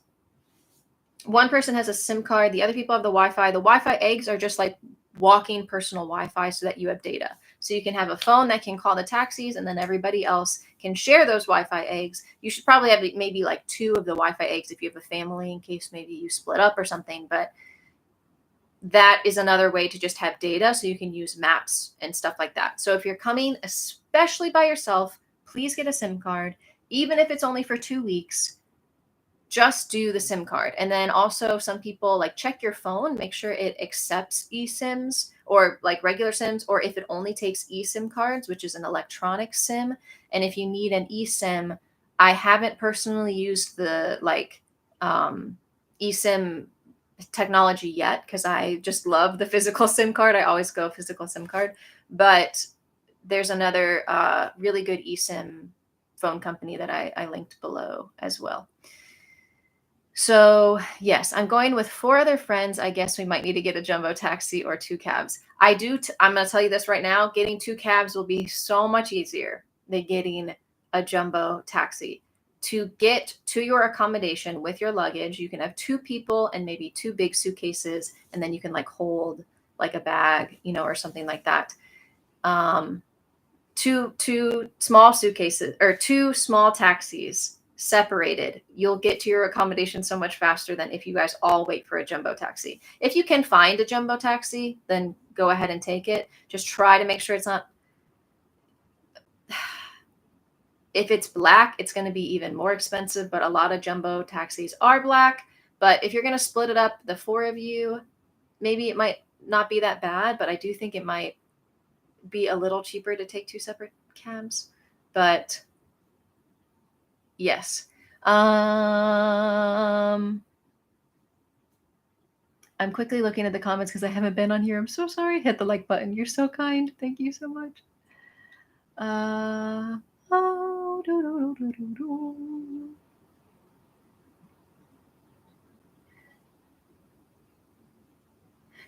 one person has a SIM card, the other people have the Wi-Fi. The Wi-Fi eggs are just like walking personal Wi-Fi so that you have data. So you can have a phone that can call the taxis, and then everybody else can share those Wi-Fi eggs. You should probably have maybe like 2 of the Wi-Fi eggs if you have a family, in case maybe you split up or something. But that is another way to just have data so you can use maps and stuff like that. So if you're coming, especially by yourself, please get a SIM card. Even if it's only for 2 weeks, just do the SIM card. And then also some people like check your phone, make sure it accepts eSIMs or like regular SIMs, or if it only takes eSIM cards, which is an electronic SIM. And if you need an eSIM, I haven't personally used the eSIM technology yet because I just love the physical SIM card. I always go physical SIM card. But there's another really good eSIM phone company that I linked below as well. So yes, I'm going with 4 other friends. I guess we might need to get a jumbo taxi or 2 cabs. I'm going to tell you this right now. Getting 2 cabs will be so much easier than getting a jumbo taxi. To get to your accommodation with your luggage, you can have 2 people and maybe 2 big suitcases, and then you can like hold like a bag, or something like that. 2 small suitcases or 2 small taxis separated, you'll get to your accommodation so much faster than if you guys all wait for a jumbo taxi. If you can find a jumbo taxi, then go ahead and take it. Just try to make sure it's not, if it's black, it's going to be even more expensive, but a lot of jumbo taxis are black. But if you're going to split it up, the 4 of you, maybe it might not be that bad, but I do think it might be a little cheaper to take 2 separate cabs. But yes. I'm quickly looking at the comments because I haven't been on here. I'm so sorry. Hit the like button. You're so kind. Thank you so much.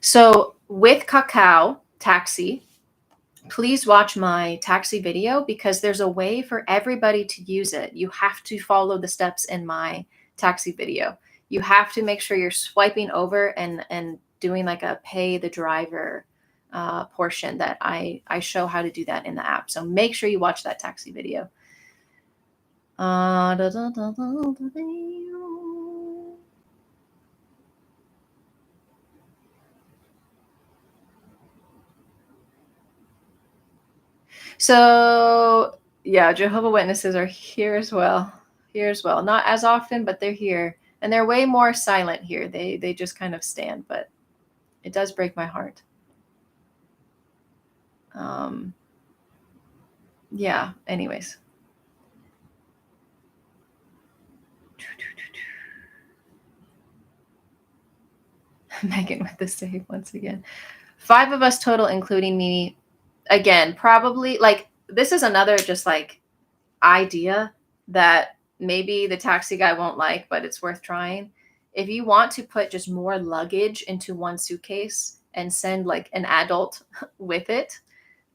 So with Kakao Taxi, please watch my taxi video because there's a way for everybody to use it. You have to follow the steps in my taxi video. You have to make sure you're swiping over and doing like a pay the driver portion that I show how to do that in the app. So make sure you watch that taxi video. So yeah, Jehovah's Witnesses are here as well. Not as often, but they're here. And they're way more silent here. They just kind of stand, but it does break my heart. Yeah, anyways. Megan with the save once again. 5 of us total, including me. Again, probably like this is another just like idea that maybe the taxi guy won't like, but it's worth trying. If you want to put just more luggage into one suitcase and send like an adult with it,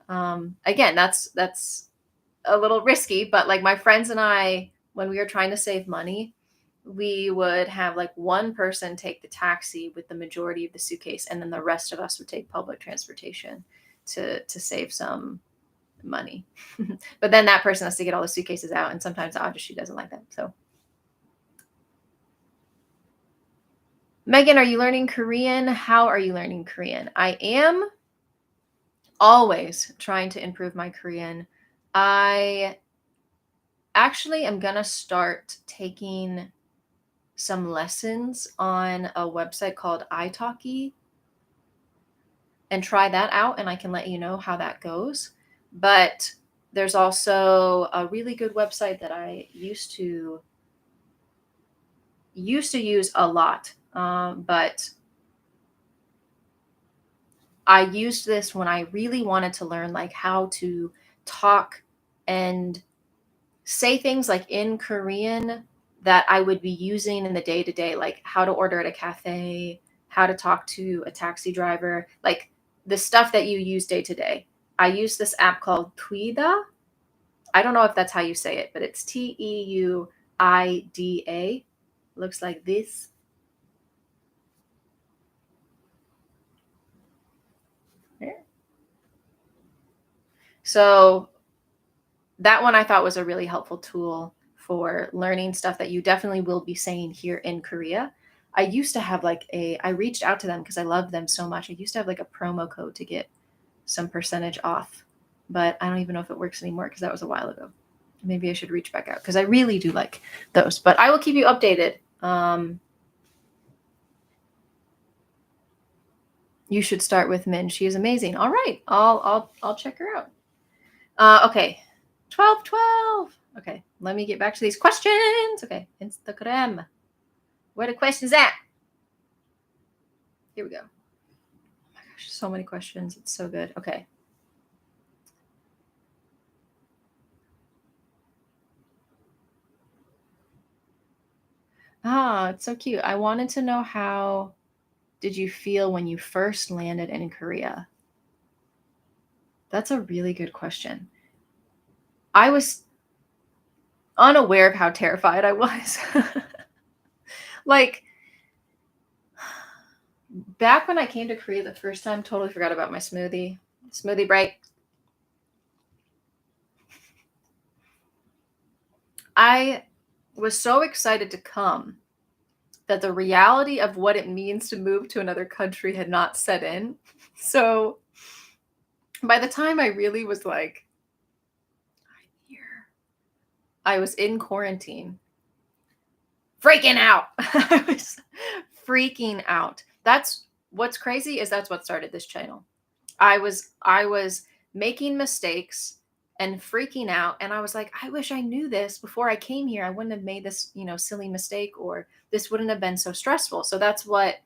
again, that's a little risky, but like my friends and I, when we were trying to save money, we would have like one person take the taxi with the majority of the suitcase, and then the rest of us would take public transportation to save some money. But then that person has to get all the suitcases out, and sometimes the Ajashi doesn't like that. So, Megan, are you learning Korean? How are you learning Korean? I am always trying to improve my Korean. I actually am gonna start taking some lessons on a website called italki and try that out, and I can let you know how that goes. But there's also a really good website that I used to use a lot, but I used this when I really wanted to learn like how to talk and say things like in Korean that I would be using in the day to day, like how to order at a cafe, how to talk to a taxi driver, like the stuff that you use day to day. I use this app called Tuida. I don't know if that's how you say it, but it's Teuida. Looks like this. There. So that one I thought was a really helpful tool for learning stuff that you definitely will be saying here in Korea. I used to have I reached out to them because I love them so much. I used to have like a promo code to get some percentage off, but I don't even know if it works anymore because that was a while ago. Maybe I should reach back out because I really do like those, but I will keep you updated. You should start with Min. She is amazing. All right. I'll check her out. Okay. 12. Okay. Let me get back to these questions. Okay. Instagram. Where the questions at? Here we go. Oh my gosh, so many questions. It's so good. Okay. It's so cute. I wanted to know, how did you feel when you first landed in Korea? That's a really good question. I was unaware of how terrified I was. Like, back when I came to Korea the first time, totally forgot about my smoothie break. I was so excited to come that the reality of what it means to move to another country had not set in. So by the time I really was like, I'm here, I was in quarantine, freaking out. I was freaking out. That's what's crazy, is that's what started this channel. I was making mistakes and freaking out, and I was like, I wish I knew this before I came here. I wouldn't have made this, silly mistake, or this wouldn't have been so stressful. So that's what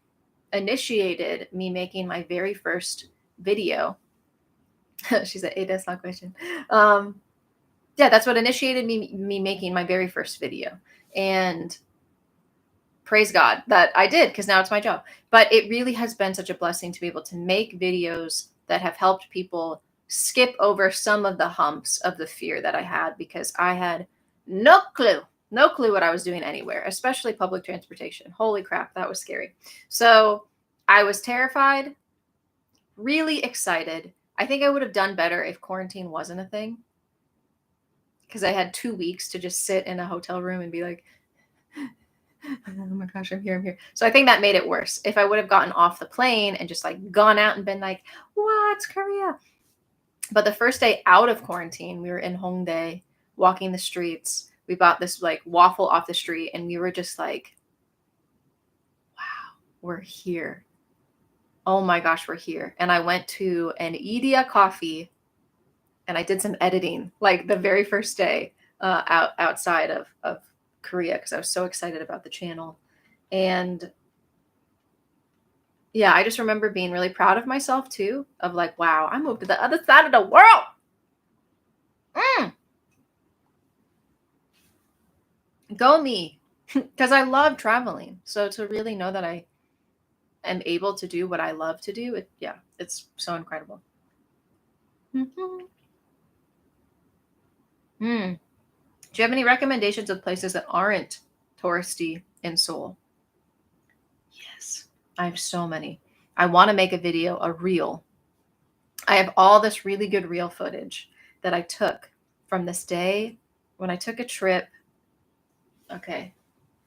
initiated me making my very first video. She said, hey, that's not question. Yeah, that's what initiated me making my very first video. And praise God that I did, because now it's my job. But it really has been such a blessing to be able to make videos that have helped people skip over some of the humps of the fear that I had, because I had no clue what I was doing anywhere, especially public transportation. Holy crap, that was scary. So I was terrified, really excited. I think I would have done better if quarantine wasn't a thing, because I had 2 weeks to just sit in a hotel room and be like, oh my gosh, I'm here. So I think that made it worse. If I would have gotten off the plane and just like gone out and been like, what's Korea? But the first day out of quarantine, we were in Hongdae, walking the streets. We bought this like waffle off the street, and we were just like, wow, we're here. Oh my gosh, we're here. And I went to an K-ETA coffee, and I did some editing like the very first day outside of Korea, because I was so excited about the channel. And Yeah, I just remember being really proud of myself too, of like, wow, I moved to the other side of the world. Mm, go me. Because I love traveling. So to really know that I am able to do what I love to do, it's so incredible. Mhm. Mm. Do you have any recommendations of places that aren't touristy in Seoul? Yes, I have so many. I want to make a video, a reel. I have all this really good reel footage that I took from this day when I took a trip. Okay,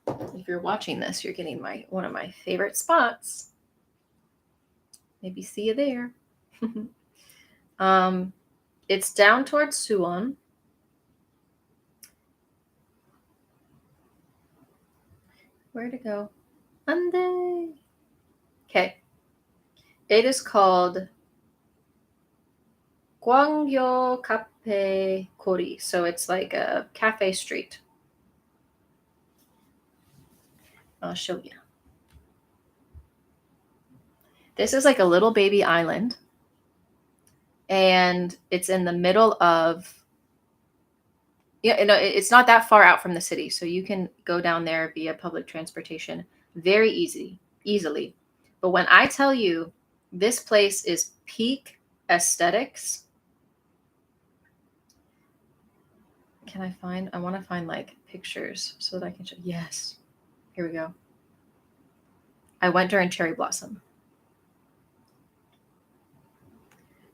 if you're watching this, you're getting one of my favorite spots. Maybe see you there. um, it's down towards Suwon. Where to go? Monday. Okay. It is called Gwangyo Cafe Kori. So it's like a cafe street. I'll show you. This is like a little baby island. And it's in the middle of, it's not that far out from the city. So you can go down there via public transportation very easily. But when I tell you this place is peak aesthetics, I want to find like pictures so that I can show. Yes. Here we go. I went during cherry blossom.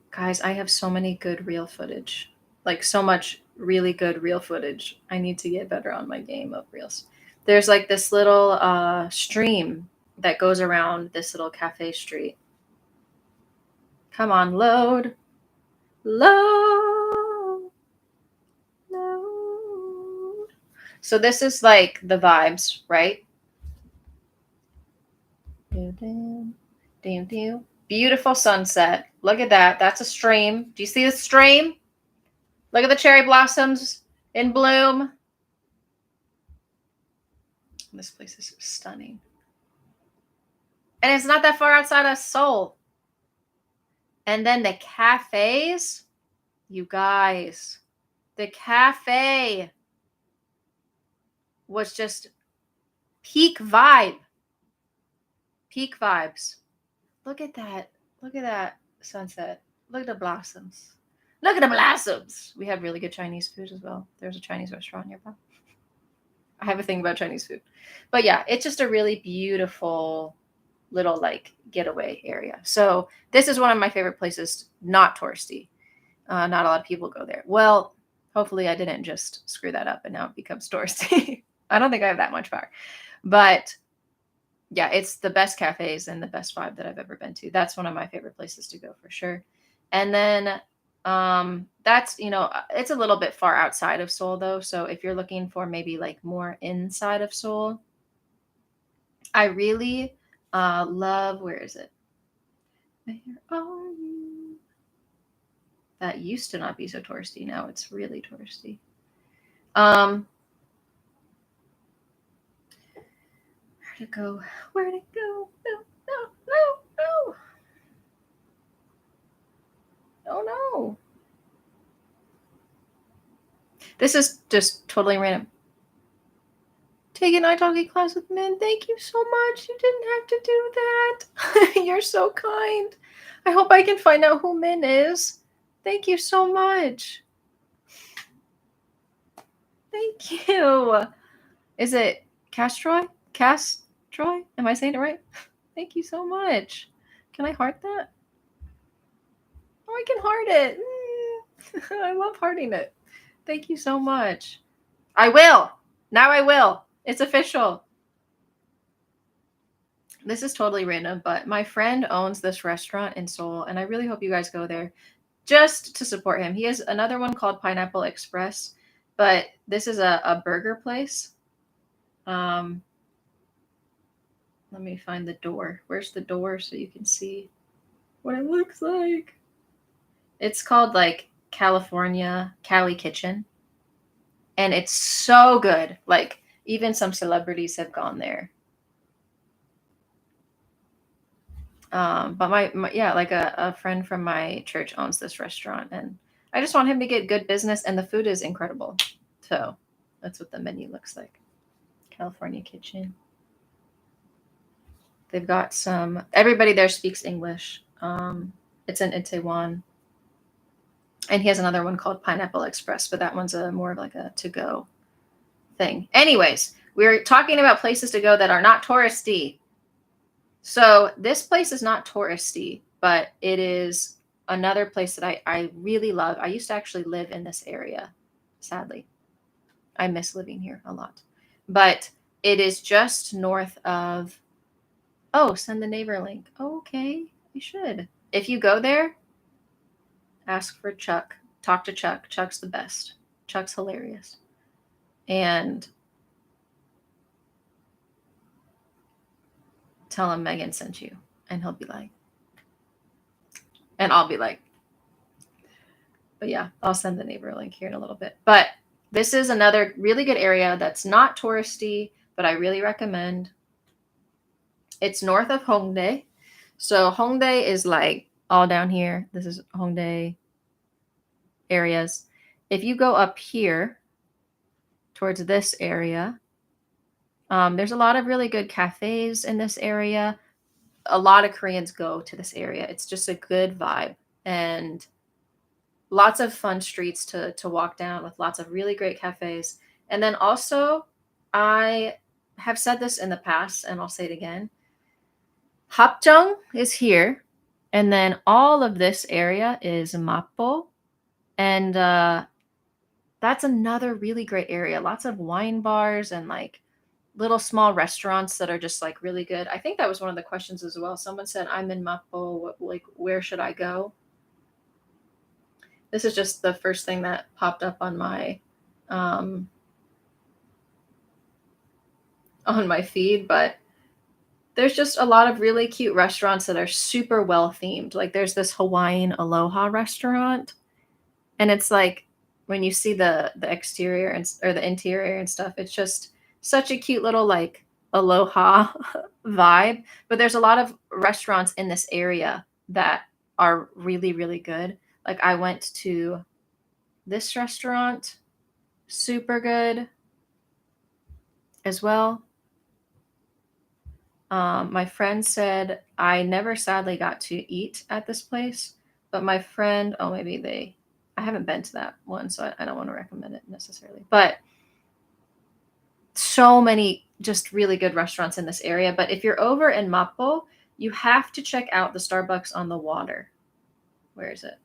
Guys, I have so many good reel footage. Like so much really good reel footage. I need to get better on my game of reels. There's like this little stream that goes around this little cafe street. Come on, load. Load. Load. So this is like the vibes, right? Beautiful sunset. Look at that. That's a stream. Do you see the stream? Look at the cherry blossoms in bloom. This place is stunning. And it's not that far outside of Seoul. And then the cafes, you guys, the cafe was just peak vibe. Peak vibes. Look at that. Look at that sunset. Look at the blossoms. Look at the blossoms. We have really good Chinese food as well. There's a Chinese restaurant nearby. I have a thing about Chinese food. But yeah, it's just a really beautiful little like getaway area. So this is one of my favorite places, not touristy. Not a lot of people go there. Well, hopefully I didn't just screw that up and now it becomes touristy. I don't think I have that much power. But yeah, it's the best cafes and the best vibe that I've ever been to. That's one of my favorite places to go for sure. And then that's, it's a little bit far outside of Seoul though. So if you're looking for maybe like more inside of Seoul, I really love, where is it? Where are you? That used to not be so touristy. Now it's really touristy. Where to go? Where to go? No, no, no, no. Oh no. This is just totally random. Take an italki class with men. Thank you so much. You didn't have to do that. You're so kind. I hope I can find out who Min is. Thank you so much. Thank you. Is it Castroy? Castroy? Am I saying it right? Thank you so much. Can I heart that? Oh, I can heart it. I love hearting it. Thank you so much. I will. Now I will. It's official. This is totally random, but my friend owns this restaurant in Seoul, and I really hope you guys go there just to support him. He has another one called Pineapple Express, but this is a burger place. Let me find the door. Where's the door so you can see what it looks like? It's called like California Cali Kitchen, and it's so good. Like even some celebrities have gone there. But yeah, like a friend from my church owns this restaurant, and I just want him to get good business, and the food is incredible. So that's what the menu looks like. California Kitchen. They've got some. Everybody there speaks English. It's in Itaewon, and he has another one called Pineapple Express, but that one's a more of like a to go thing. Anyways, we're talking about places to go that are not touristy. So this place is not touristy, but it is another place that I really love. I used to actually live in this area, sadly. I miss living here a lot. But it is just north of, oh, send the neighbor link. Oh, okay, you should. If you go there, ask for Chuck. Talk to Chuck. Chuck's the best. Chuck's hilarious. And tell him Megan sent you. And he'll be like, and I'll be like, but yeah, I'll send the neighbor link here in a little bit. But this is another really good area that's not touristy, but I really recommend. It's north of Hongdae. So Hongdae is like all down here. This is Hongdae areas. If you go up here towards this area, there's a lot of really good cafes in this area. A lot of Koreans go to this area. It's just a good vibe and lots of fun streets to walk down with lots of really great cafes. And then also, I have said this in the past, and I'll say it again. Hapjeong is here, and then all of this area is Mappo, and that's another really great area. Lots of wine bars and like little small restaurants that are just like really good. I think that was one of the questions as well. Someone said, "I'm in Mappo. Like, where should I go?" This is just the first thing that popped up on my feed, but there's just a lot of really cute restaurants that are super well themed. Like there's this Hawaiian Aloha restaurant, and it's like when you see the exterior or the interior and stuff, it's just such a cute little like aloha vibe. But there's a lot of restaurants in this area that are really, really good. Like I went to this restaurant, super good as well. My friend said I never sadly got to eat at this place, but my friend, I haven't been to that one, so I don't want to recommend it necessarily. But so many just really good restaurants in this area. But if you're over in Mappo, you have to check out the Starbucks on the water. Where is it?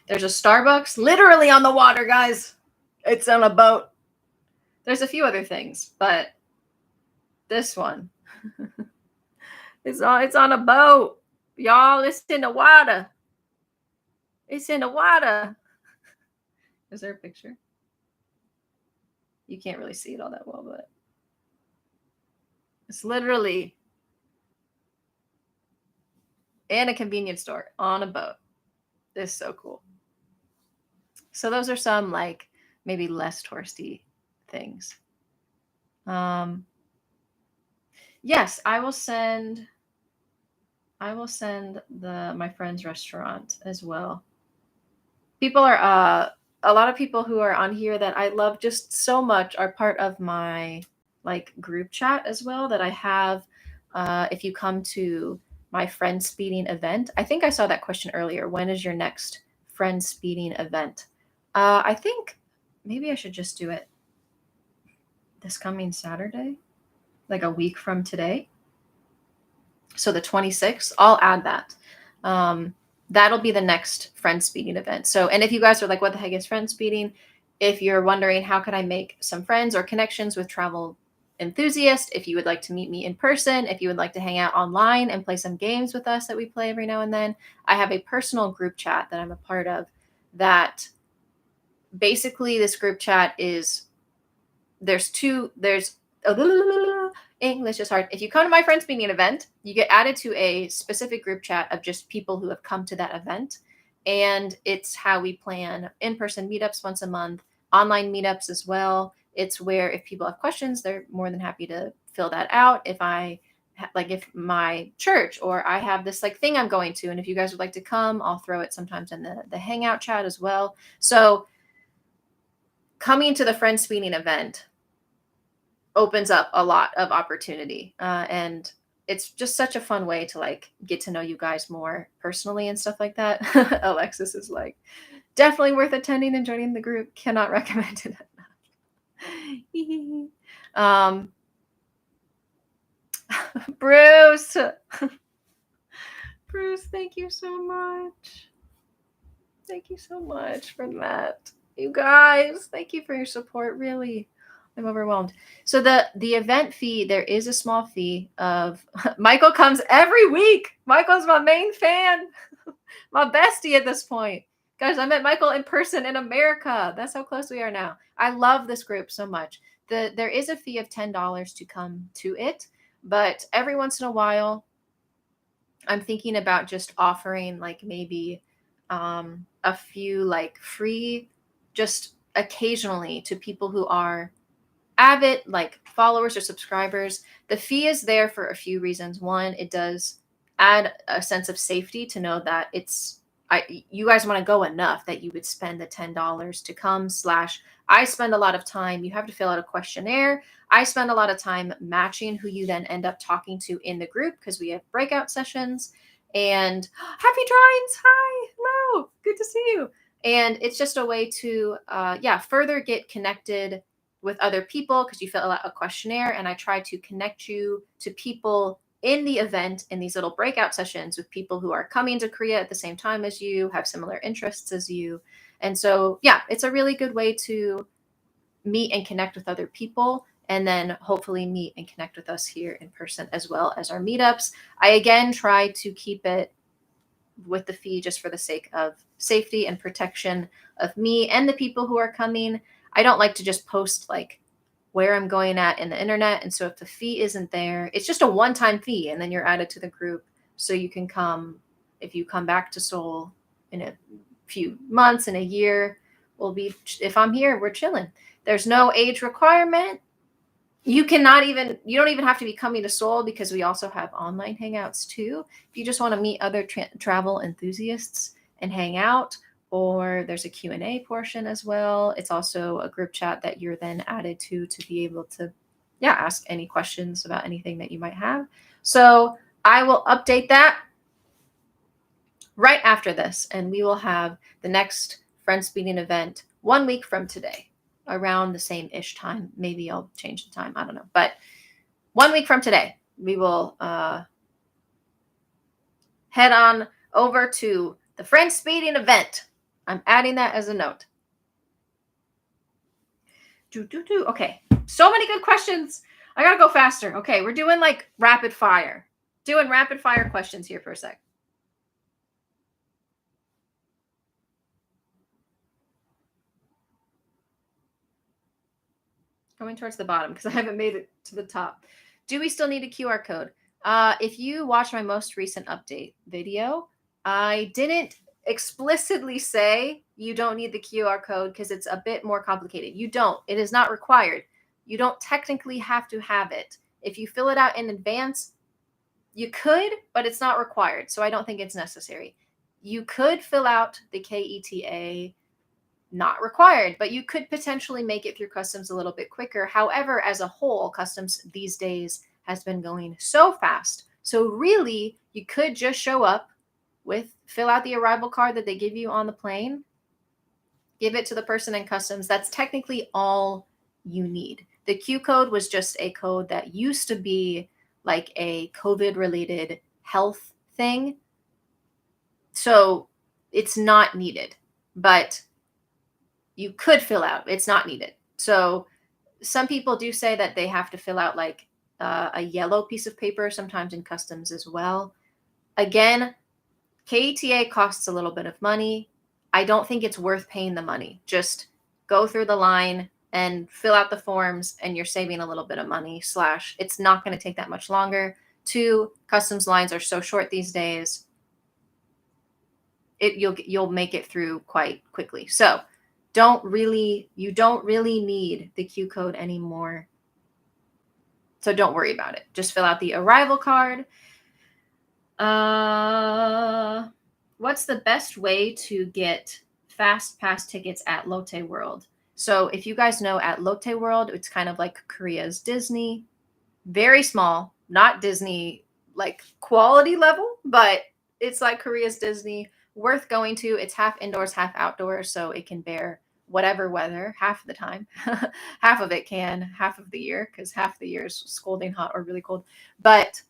There's a Starbucks literally on the water, guys. It's on a boat. There's a few other things, but this one, it's on a boat. Y'all, it's in the water. It's in the water. Is there a picture? You can't really see it all that well, but it's literally in a convenience store on a boat. This is so cool. So those are some like maybe less touristy things. Yes, I will send my friend's restaurant as well. People are a lot of people who are on here that I love just so much are part of my like group chat as well that I have. If you come to my friend speeding event, I think I saw that question earlier. When is your next friend speeding event? I think maybe I should just do it this coming Saturday, like a week from today. So the 26th, I'll add that. That'll be the next friend speeding event. So, and if you guys are like, what the heck is friend speeding? If you're wondering how can I make some friends or connections with travel enthusiasts, if you would like to meet me in person, if you would like to hang out online and play some games with us that we play every now and then, I have a personal group chat that I'm a part of that basically this group chat is, there's English is hard. If you come to my friend speaking event, you get added to a specific group chat of just people who have come to that event. And it's how we plan in-person meetups once a month, online meetups as well. It's where if people have questions, they're more than happy to fill that out. If I like if my church or I have this like thing I'm going to, and if you guys would like to come, I'll throw it sometimes in the hangout chat as well. So coming to the Friends Meeting event opens up a lot of opportunity. And it's just such a fun way to like get to know you guys more personally and stuff like that. Alexis is like, definitely worth attending and joining the group. Cannot recommend it enough. Bruce. Bruce, thank you so much. Thank you so much for that. You guys, thank you for your support. Really, I'm overwhelmed. So the event fee, there is a small fee of Michael comes every week. Michael's my main fan, my bestie at this point. Guys, I met Michael in person in America. That's how close we are now. I love this group so much. There is a fee of $10 to come to it, but every once in a while, I'm thinking about just offering like maybe a few like free, just occasionally to people who are avid like followers or subscribers. The fee is there for a few reasons. One, it does add a sense of safety to know that you guys want to go enough that you would spend the $10 to come. I spend a lot of time. You have to fill out a questionnaire. I spend a lot of time matching who you then end up talking to in the group because we have breakout sessions. And happy drawings. Hi. Hello. Good to see you. And it's just a way to, further get connected with other people because you fill out a questionnaire, and I try to connect you to people in the event in these little breakout sessions with people who are coming to Korea at the same time as you, have similar interests as you. And so, yeah, it's a really good way to meet and connect with other people, and then hopefully meet and connect with us here in person as well as our meetups. I, again, try to keep it with the fee just for the sake of safety and protection of me and the people who are coming. I don't like to just post like where I'm going at in the internet. And so if the fee isn't there, it's just a one-time fee, and then you're added to the group. So you can come, if you come back to Seoul in a few months, in a year, if I'm here, we're chilling. There's no age requirement. You don't even have to be coming to Seoul because we also have online hangouts too. If you just want to meet other travel enthusiasts and hang out, or there's a Q&A portion as well. It's also a group chat that you're then added to be able to, ask any questions about anything that you might have. So I will update that right after this, and we will have the next Friends Meeting event 1 week from today, around the same-ish time. Maybe I'll change the time. I don't know. But 1 week from today, we will head on over to the Friends Meeting event. I'm adding that as a note. Okay. So many good questions. I got to go faster. Okay. We're doing like rapid fire. Doing rapid fire questions here for a sec. Going towards the bottom because I haven't made it to the top. Do we still need a QR code? If you watch my most recent update video, I didn't explicitly say you don't need the QR code because it's a bit more complicated. You don't. It is not required. You don't technically have to have it. If you fill it out in advance, you could, but it's not required. So I don't think it's necessary. You could fill out the K-ETA, not required, but you could potentially make it through customs a little bit quicker. However, as a whole, customs these days has been going so fast. So really, you could just show up fill out the arrival card that they give you on the plane, give it to the person in customs. That's technically all you need. The Q code was just a code that used to be like a COVID-related health thing. So it's not needed, but you could fill out. It's not needed. So some people do say that they have to fill out like a yellow piece of paper, sometimes in customs as well. Again, K-ETA costs a little bit of money. I don't think it's worth paying the money. Just go through the line and fill out the forms, and you're saving a little bit of money. / it's not going to take that much longer. 2, customs lines are so short these days. You'll make it through quite quickly. So you don't really need the Q code anymore. So don't worry about it. Just fill out the arrival card. What's the best way to get fast pass tickets at Lotte World? So if you guys know, at Lotte World, it's kind of like Korea's Disney. Very small, not Disney like quality level, but it's like Korea's Disney. Worth going to. It's half indoors, half outdoors, so it can bear whatever weather half of the time. Half of it can, half of the year, because half the year is scalding hot or really cold. But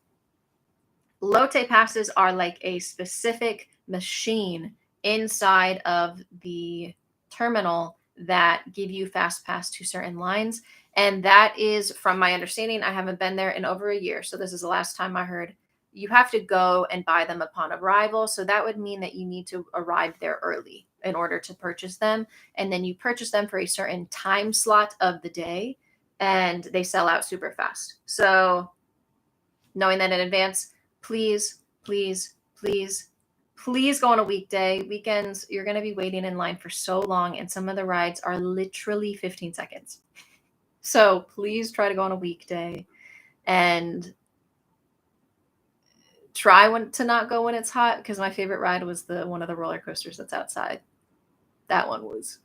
Lotte passes are like a specific machine inside of the terminal that give you fast pass to certain lines. And that is, from my understanding, I haven't been there in over a year. So this is the last time I heard, you have to go and buy them upon arrival. So that would mean that you need to arrive there early in order to purchase them. And then you purchase them for a certain time slot of the day, and they sell out super fast. So knowing that in advance, please, please, please, please go on a weekday. Weekends, you're going to be waiting in line for so long, and some of the rides are literally 15 seconds. So please try to go on a weekday, and try to not go when it's hot, because my favorite ride was one of the roller coasters that's outside. That one was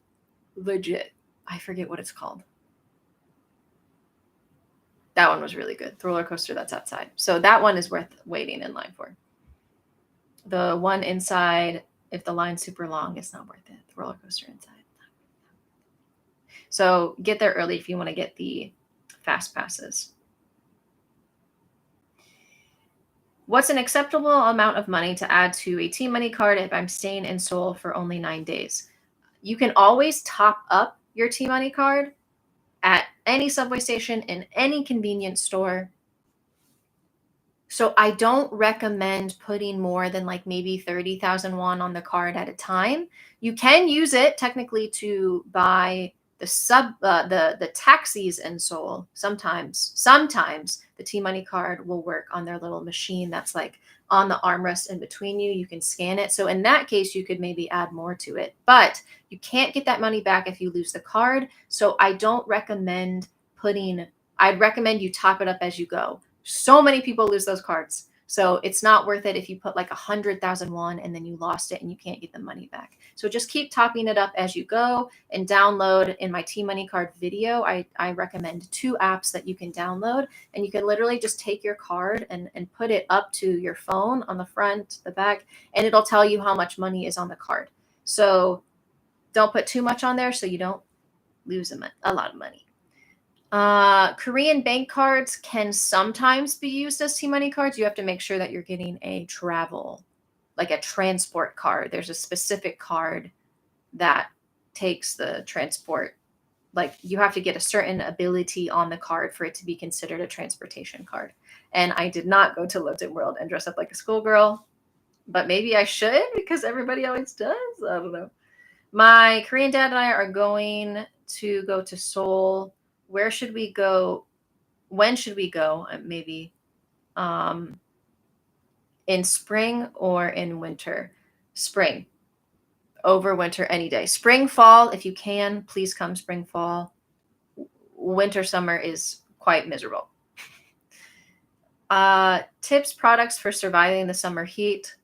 legit. I forget what it's called. That one was really good. The roller coaster that's outside. So that one is worth waiting in line for. The one inside, if the line's super long, it's not worth it. The roller coaster inside. So get there early if you want to get the fast passes. What's an acceptable amount of money to add to a T-Money card if I'm staying in Seoul for only 9 days? You can always top up your T-Money card at any subway station, in any convenience store. So I don't recommend putting more than like maybe 30,000 won on the card at a time. You can use it technically to buy the taxis in Seoul. Sometimes the T-Money card will work on their little machine that's like on the armrest in between you. You can scan it. So in that case, you could maybe add more to it, but you can't get that money back if you lose the card. So I don't recommend I'd recommend you top it up as you go. So many people lose those cards. So it's not worth it if you put like 100,000 won and then you lost it and you can't get the money back. So just keep topping it up as you go, and download. In my T-Money card video, I recommend 2 apps that you can download, and you can literally just take your card and put it up to your phone on the front, the back, and it'll tell you how much money is on the card. So don't put too much on there so you don't lose a lot of money. Korean bank cards can sometimes be used as T-Money cards. You have to make sure that you're getting a like a transport card. There's a specific card that takes the transport. Like, you have to get a certain ability on the card for it to be considered a transportation card. And I did not go to Lotte World and dress up like a schoolgirl, but maybe I should, because everybody always does. I don't know. My Korean dad and I are going to go to Seoul. Where should we go? When should we go? Maybe in spring or in winter? Spring. Over winter any day. Spring, fall, if you can, please come spring, fall. Winter, summer is quite miserable. Tips, products for surviving the summer heat.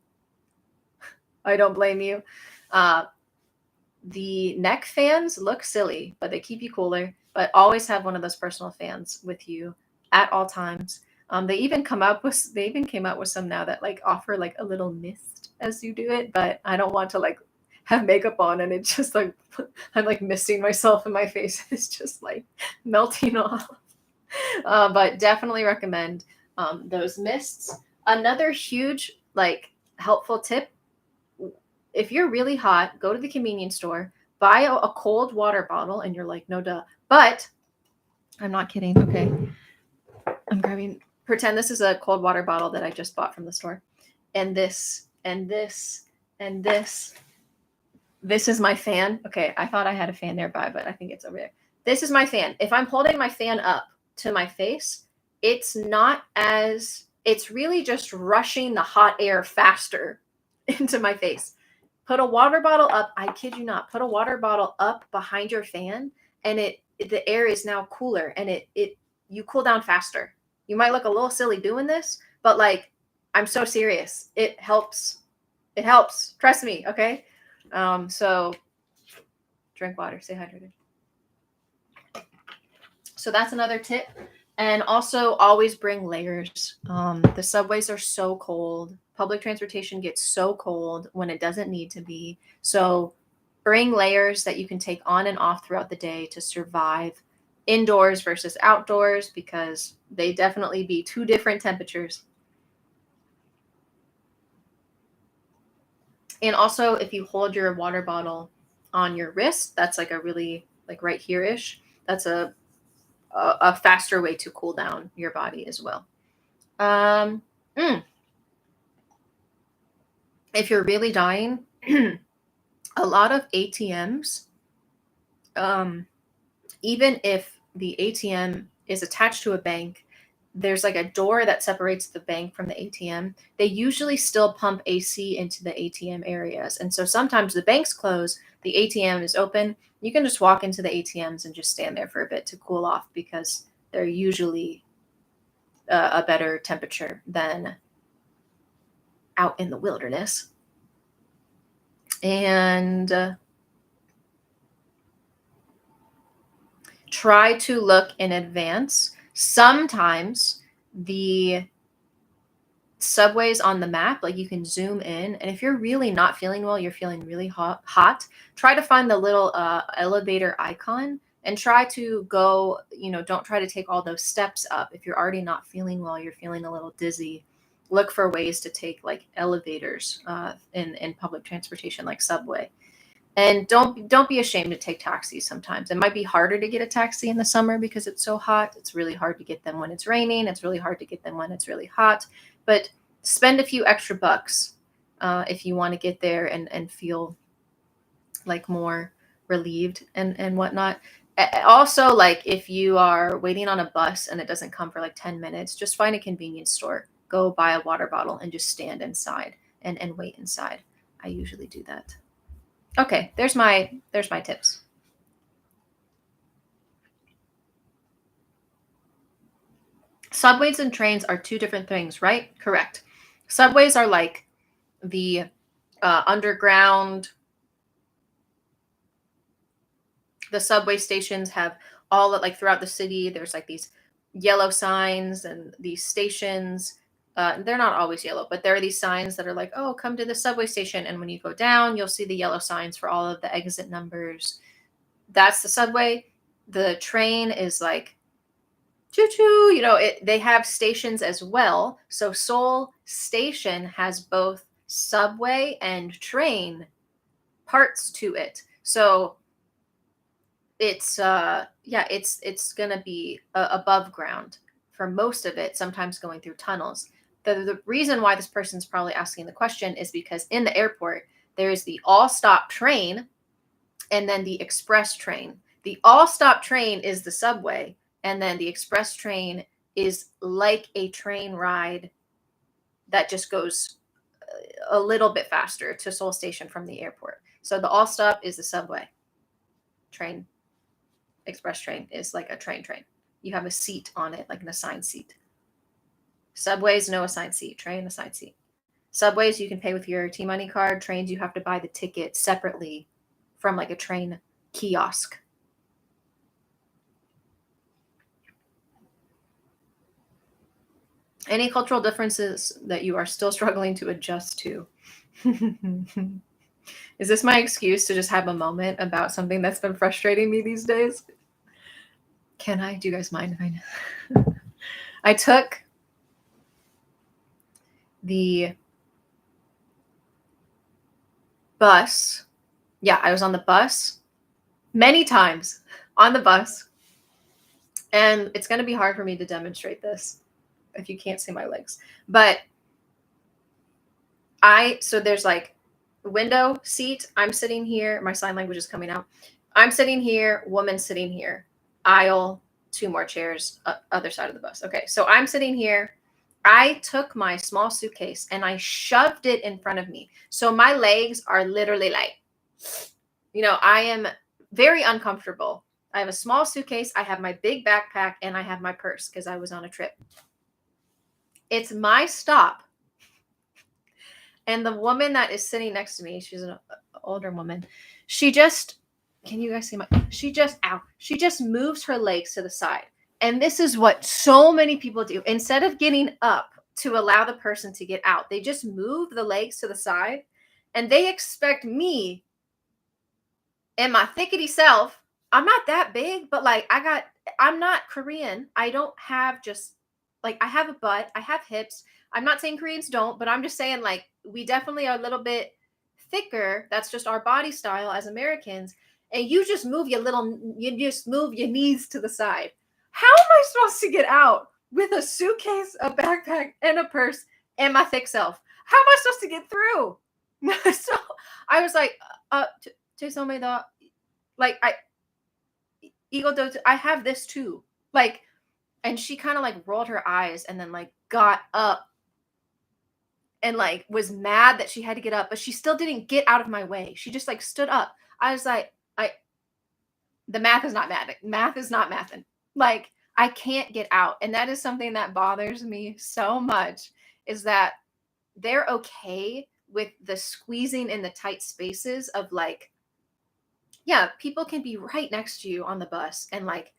I don't blame you. The neck fans look silly, but they keep you cooler. But always have one of those personal fans with you at all times. They even came out with some now that like offer like a little mist as you do it, but I don't want to like have makeup on and it's just like I'm like misting myself and my face is just like melting off. But definitely recommend those mists. Another huge like helpful tip: if you're really hot, go to the convenience store, buy a cold water bottle, and you're like, no duh. But I'm not kidding. Okay. Pretend this is a cold water bottle that I just bought from the store. And this, and this, and this. This is my fan. Okay, I thought I had a fan nearby, but I think it's over there. This is my fan. If I'm holding my fan up to my face, it's really just rushing the hot air faster into my face. Put a water bottle up. I kid you not. Put a water bottle up behind your fan, and the air is now cooler, and you cool down faster. You might look a little silly doing this, but like, I'm so serious. It helps. It helps. Trust me. Okay. So drink water, stay hydrated. So that's another tip. And also always bring layers. The subways are so cold. Public transportation gets so cold when it doesn't need to be. So bring layers that you can take on and off throughout the day to survive indoors versus outdoors, because they definitely be two different temperatures. And also, if you hold your water bottle on your wrist, that's like a really, like right here-ish, that's a faster way to cool down your body as well. If you're really dying, a lot of ATMs, even if the ATM is attached to a bank, there's like a door that separates the bank from the ATM. They usually still pump AC into the ATM areas. And so sometimes the bank's closed, the ATM is open. You can just walk into the ATMs and just stand there for a bit to cool off, because they're usually a better temperature than out in the wilderness. And try to look in advance. Sometimes the subways on the map, like you can zoom in, and if you're really not feeling well, you're feeling really hot, try to find the little elevator icon and try to go, don't try to take all those steps up. If you're already not feeling well, you're feeling a little dizzy, look for ways to take like elevators in public transportation like subway. And don't be ashamed to take taxis sometimes. It might be harder to get a taxi in the summer because it's so hot. It's really hard to get them when it's raining. It's really hard to get them when it's really hot. But spend a few extra bucks if you want to get there and feel like more relieved and whatnot. Also, like if you are waiting on a bus and it doesn't come for like 10 minutes, just find a convenience store. Go buy a water bottle and just stand inside and wait inside. I usually do that. Okay, there's my tips. Subways and trains are two different things, right? Correct. Subways are like the underground. The subway stations have all that, like throughout the city, there's like these yellow signs and these stations. They're not always yellow, but there are these signs that are like, oh, come to the subway station. And when you go down, you'll see the yellow signs for all of the exit numbers. That's the subway. The train is like, choo-choo, they have stations as well. So Seoul Station has both subway and train parts to it. So it's gonna be above ground for most of it, sometimes going through tunnels. The reason why this person's probably asking the question is because in the airport there is the all-stop train and then the express train. The all-stop train is the subway, and then the express train is like a train ride that just goes a little bit faster to Seoul Station from the airport. So the all-stop is the subway. Train, express train is like a train. You have a seat on it, like an assigned seat. Subways, no assigned seat. Train, assigned seat. Subways, you can pay with your T-Money card. Trains, you have to buy the ticket separately from like a train kiosk. Any cultural differences that you are still struggling to adjust to? Is this my excuse to just have a moment about something that's been frustrating me these days? Do you guys mind if I I took the bus. Yeah, I was on the bus many times on the bus. And it's going to be hard for me to demonstrate this if you can't see my legs. But so there's like window seat. I'm sitting here. My sign language is coming out. I'm sitting here, woman sitting here. Aisle, 2 more chairs, other side of the bus. Okay, so I'm sitting here. I took my small suitcase and I shoved it in front of me. So my legs are literally like, I am very uncomfortable. I have a small suitcase. I have my big backpack and I have my purse because I was on a trip. It's my stop. And the woman that is sitting next to me, she's an older woman. She just, can you guys see she just moves her legs to the side. And this is what so many people do. Instead of getting up to allow the person to get out, they just move the legs to the side and they expect me and my thickety self. I'm not that big, but like I'm not Korean. I don't have just like, I have a butt, I have hips. I'm not saying Koreans don't, but I'm just saying like we definitely are a little bit thicker. That's just our body style as Americans. And you just move you just move your knees to the side. How am I supposed to get out with a suitcase, a backpack, and a purse and my thick self? How am I supposed to get through? So I was like, like I have this too. Like, and she kind of like rolled her eyes and then like got up and like was mad that she had to get up, but she still didn't get out of my way. She just like stood up. I was like, the math is not mathing. Math is not mathing. Like, I can't get out. And that is something that bothers me so much, is that they're okay with the squeezing in the tight spaces of like, yeah, people can be right next to you on the bus and like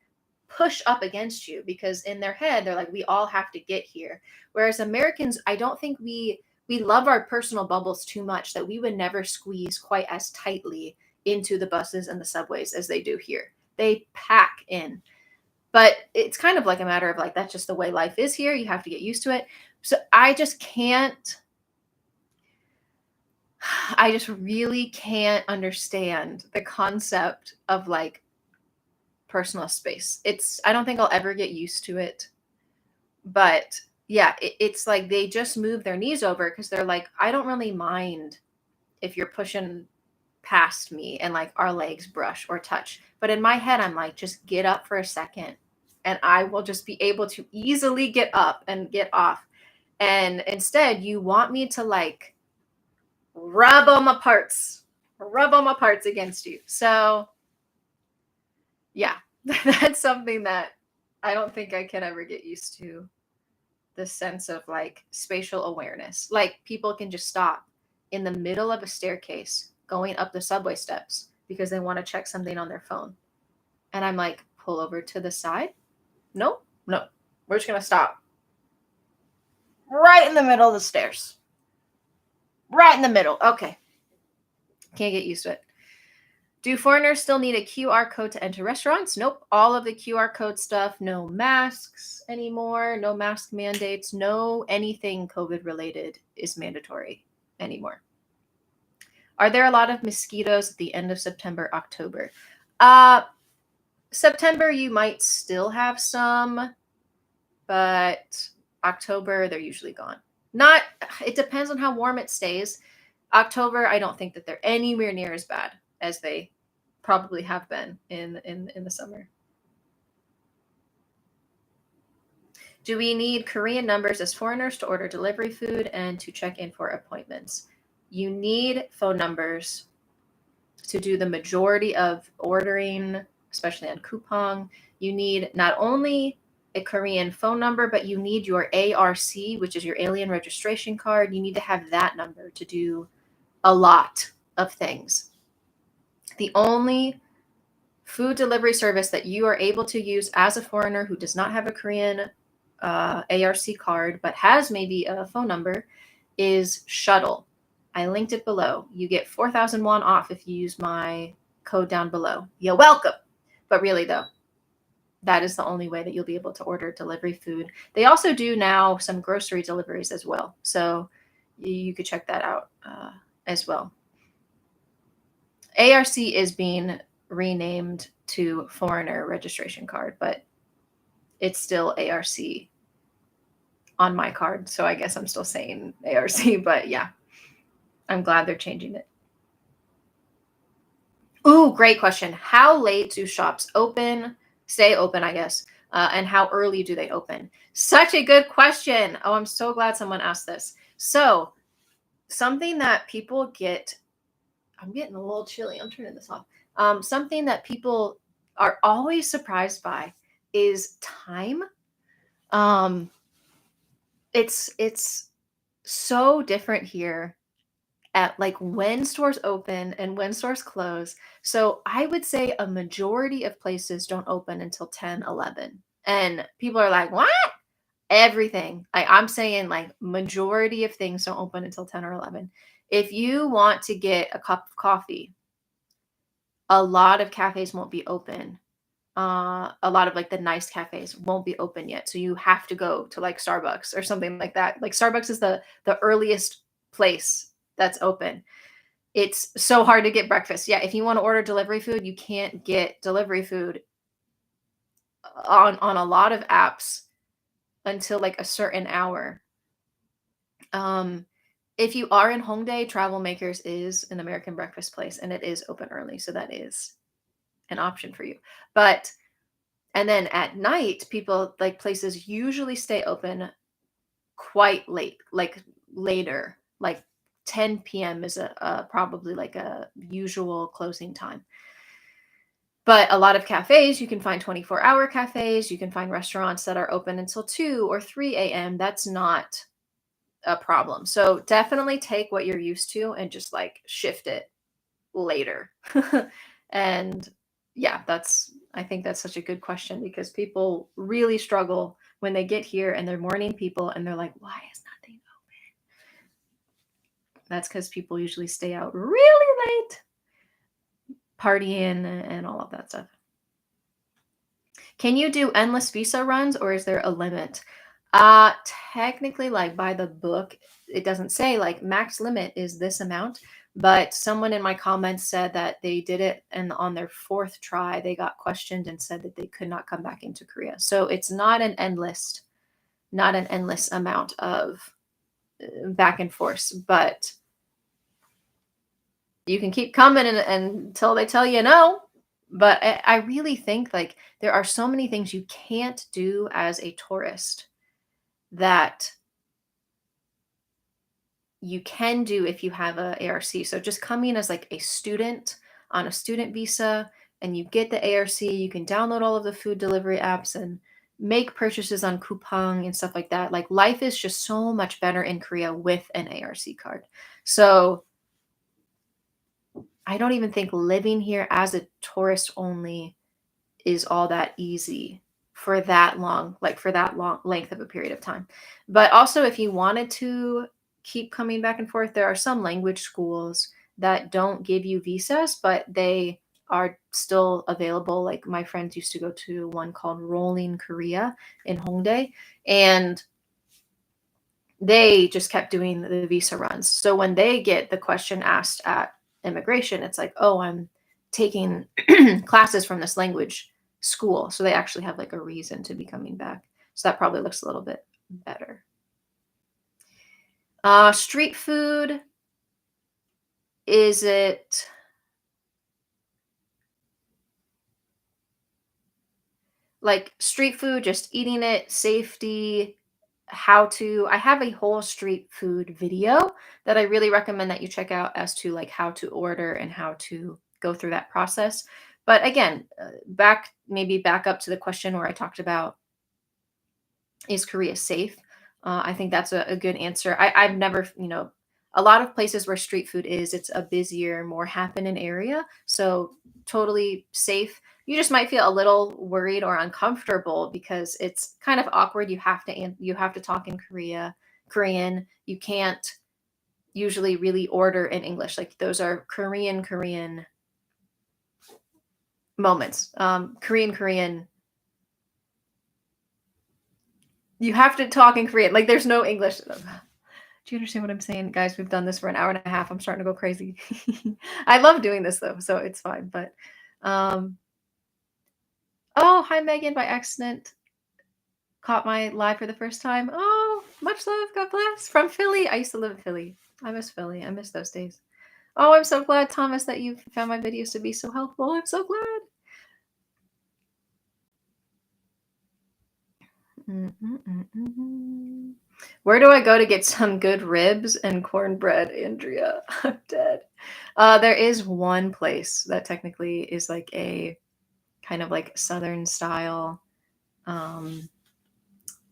push up against you, because in their head, they're like, we all have to get here. Whereas Americans, I don't think we love our personal bubbles too much, that we would never squeeze quite as tightly into the buses and the subways as they do here. They pack in. But it's kind of like a matter of like, that's just the way life is here. You have to get used to it. So I just really can't understand the concept of like personal space. I don't think I'll ever get used to it. But yeah, it's like they just move their knees over because they're like, I don't really mind if you're pushing past me and like our legs brush or touch. But in my head, I'm like, just get up for a second and I will just be able to easily get up and get off. And instead, you want me to like rub all my parts against you. So yeah, that's something that I don't think I can ever get used to. The sense of like spatial awareness. Like people can just stop in the middle of a staircase going up the subway steps because they want to check something on their phone. And I'm like, pull over to the side. No, we're just going to stop right in the middle of the stairs. Right in the middle. Okay. Can't get used to it. Do foreigners still need a QR code to enter restaurants? Nope. All of the QR code stuff, no masks anymore, no mask mandates, no anything COVID related is mandatory anymore. Are there a lot of mosquitoes at the end of September, October? September, you might still have some, but October, they're usually gone. It depends on how warm it stays. October, I don't think that they're anywhere near as bad as they probably have been in the summer. Do we need Korean numbers as foreigners to order delivery food and to check in for appointments? You need phone numbers to do the majority of ordering, especially on Coupang. You need not only a Korean phone number, but you need your ARC, which is your alien registration card. You need to have that number to do a lot of things. The only food delivery service that you are able to use as a foreigner who does not have a Korean ARC card but has maybe a phone number is Shuttle. I linked it below. You get 4,000 won off if you use my code down below. You're welcome. But really though, that is the only way that you'll be able to order delivery food. They also do now some grocery deliveries as well. So you could check that out as well. ARC is being renamed to foreigner registration card, but it's still ARC on my card. So I guess I'm still saying ARC, but yeah, I'm glad they're changing it. Ooh, great question. How late do shops stay open, I guess, and how early do they open? Such a good question. Oh, I'm so glad someone asked this. So something that people get, I'm getting a little chilly. I'm turning this off. Something that people are always surprised by is time. it's so different here at like when stores open and when stores close. So I would say a majority of places don't open until 10, 11. And people are like, "What?" Everything. I'm saying like majority of things don't open until 10 or 11. If you want to get a cup of coffee, a lot of cafes won't be open. A lot of like the nice cafes won't be open yet. So you have to go to like Starbucks or something like that. Like Starbucks is the earliest place that's open. It's so hard to get breakfast. Yeah, if you want to order delivery food, you can't get delivery food on a lot of apps until like a certain hour. Um, if you are in Hongdae, Travel Makers is an American breakfast place and it is open early, so that is an option for you. But and then at night, people like places usually stay open quite late, like later, like 10 p.m. is a probably like a usual closing time. But a lot of cafes, you can find 24-hour cafes, you can find restaurants that are open until 2 or 3 a.m. That's not a problem. So definitely take what you're used to and just like shift it later. And yeah, I think that's such a good question because people really struggle when they get here and they're morning people and they're like, why is nothing open? That's because people usually stay out really late, partying and all of that stuff. Can you do endless visa runs or is there a limit? Technically, like by the book, it doesn't say like max limit is this amount, but someone in my comments said that they did it and on their fourth try, they got questioned and said that they could not come back into Korea. So it's not an endless amount of back and forth, but you can keep coming until they tell you no. But I really think like there are so many things you can't do as a tourist that you can do if you have a ARC. So just coming as like a student on a student visa and you get the ARC, you can download all of the food delivery apps and make purchases on Coupang and stuff like that. Like life is just so much better in Korea with an ARC card. So I don't even think living here as a tourist only is all that easy for that long, like for that long length of a period of time. But also, if you wanted to keep coming back and forth, there are some language schools that don't give you visas, but they are still available. Like my friends used to go to one called Rolling Korea in Hongdae, and they just kept doing the visa runs. So when they get the question asked at immigration, it's like, oh, I'm taking classes from this language school. So they actually have like a reason to be coming back. So that probably looks a little bit better. Street food, is it like street food, just eating it, safety, how to I have a whole street food video that I really recommend that you check out as to like how to order and how to go through that process. But again, back up to the question where I talked about is Korea safe? I think that's a good answer. I've never, a lot of places where street food is, it's a busier, more happening area. So totally safe. You just might feel a little worried or uncomfortable because it's kind of awkward. You have to talk in Korean. You can't usually really order in English. Like those are Korean moments. Korean. You have to talk in Korean. Like there's no English. Do you understand what I'm saying? Guys, we've done this for an hour and a half. I'm starting to go crazy. I love doing this though, so it's fine. But oh, hi Megan, by accident. Caught my live for the first time. Oh, much love. God bless. From Philly. I used to live in Philly. I miss Philly. I miss those days. Oh, I'm so glad, Thomas, that you found my videos to be so helpful. I'm so glad. Where do I go to get some good ribs and cornbread, Andrea? I'm dead. There is one place that technically is like a kind of like Southern style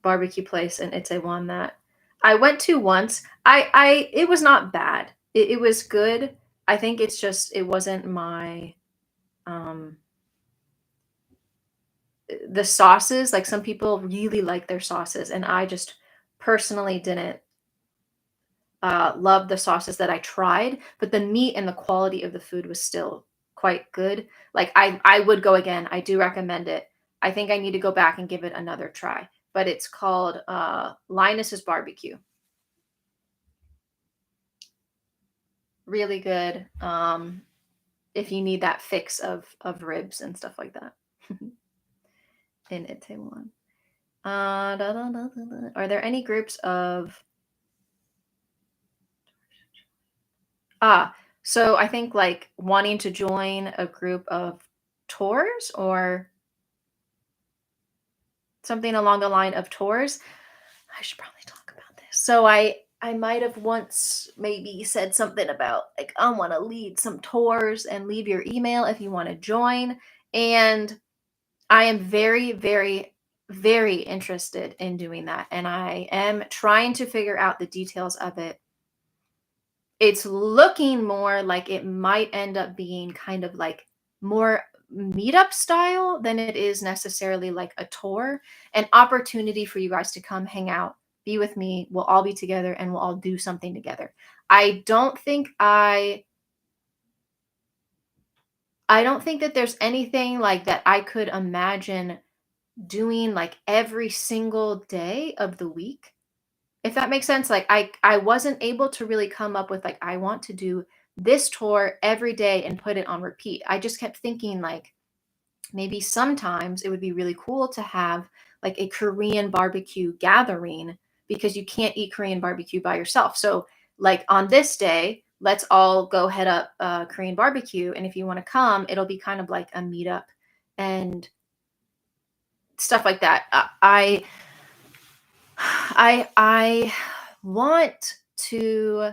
barbecue place, and it's a one that I went to once. It was not bad. It was good. I think it's just it wasn't my um the sauces, like some people really like their sauces and I just personally didn't love the sauces that I tried, but the meat and the quality of the food was still quite good. Like I would go again. I do recommend it. I think I need to go back and give it another try. But it's called Linus's Barbecue. Really good. If you need that fix of ribs and stuff like that. In Itaewon. Are there any groups of so I think like wanting to join a group of tours or something along the line of tours. I should probably talk about this. So I might have once maybe said something about like I want to lead some tours and leave your email if you want to join. And I am very, very, very interested in doing that. And I am trying to figure out the details of it. It's looking more like it might end up being kind of like more meetup style than it is necessarily like a tour, an opportunity for you guys to come hang out, be with me, we'll all be together and we'll all do something together. I don't think that there's anything like that I could imagine doing like every single day of the week. If that makes sense, like I wasn't able to really come up with like I want to do this tour every day and put it on repeat. I just kept thinking like maybe sometimes it would be really cool to have like a Korean barbecue gathering because you can't eat Korean barbecue by yourself. So like on this day, let's all go head up Korean barbecue and if you want to come, it'll be kind of like a meetup and stuff like that. I want to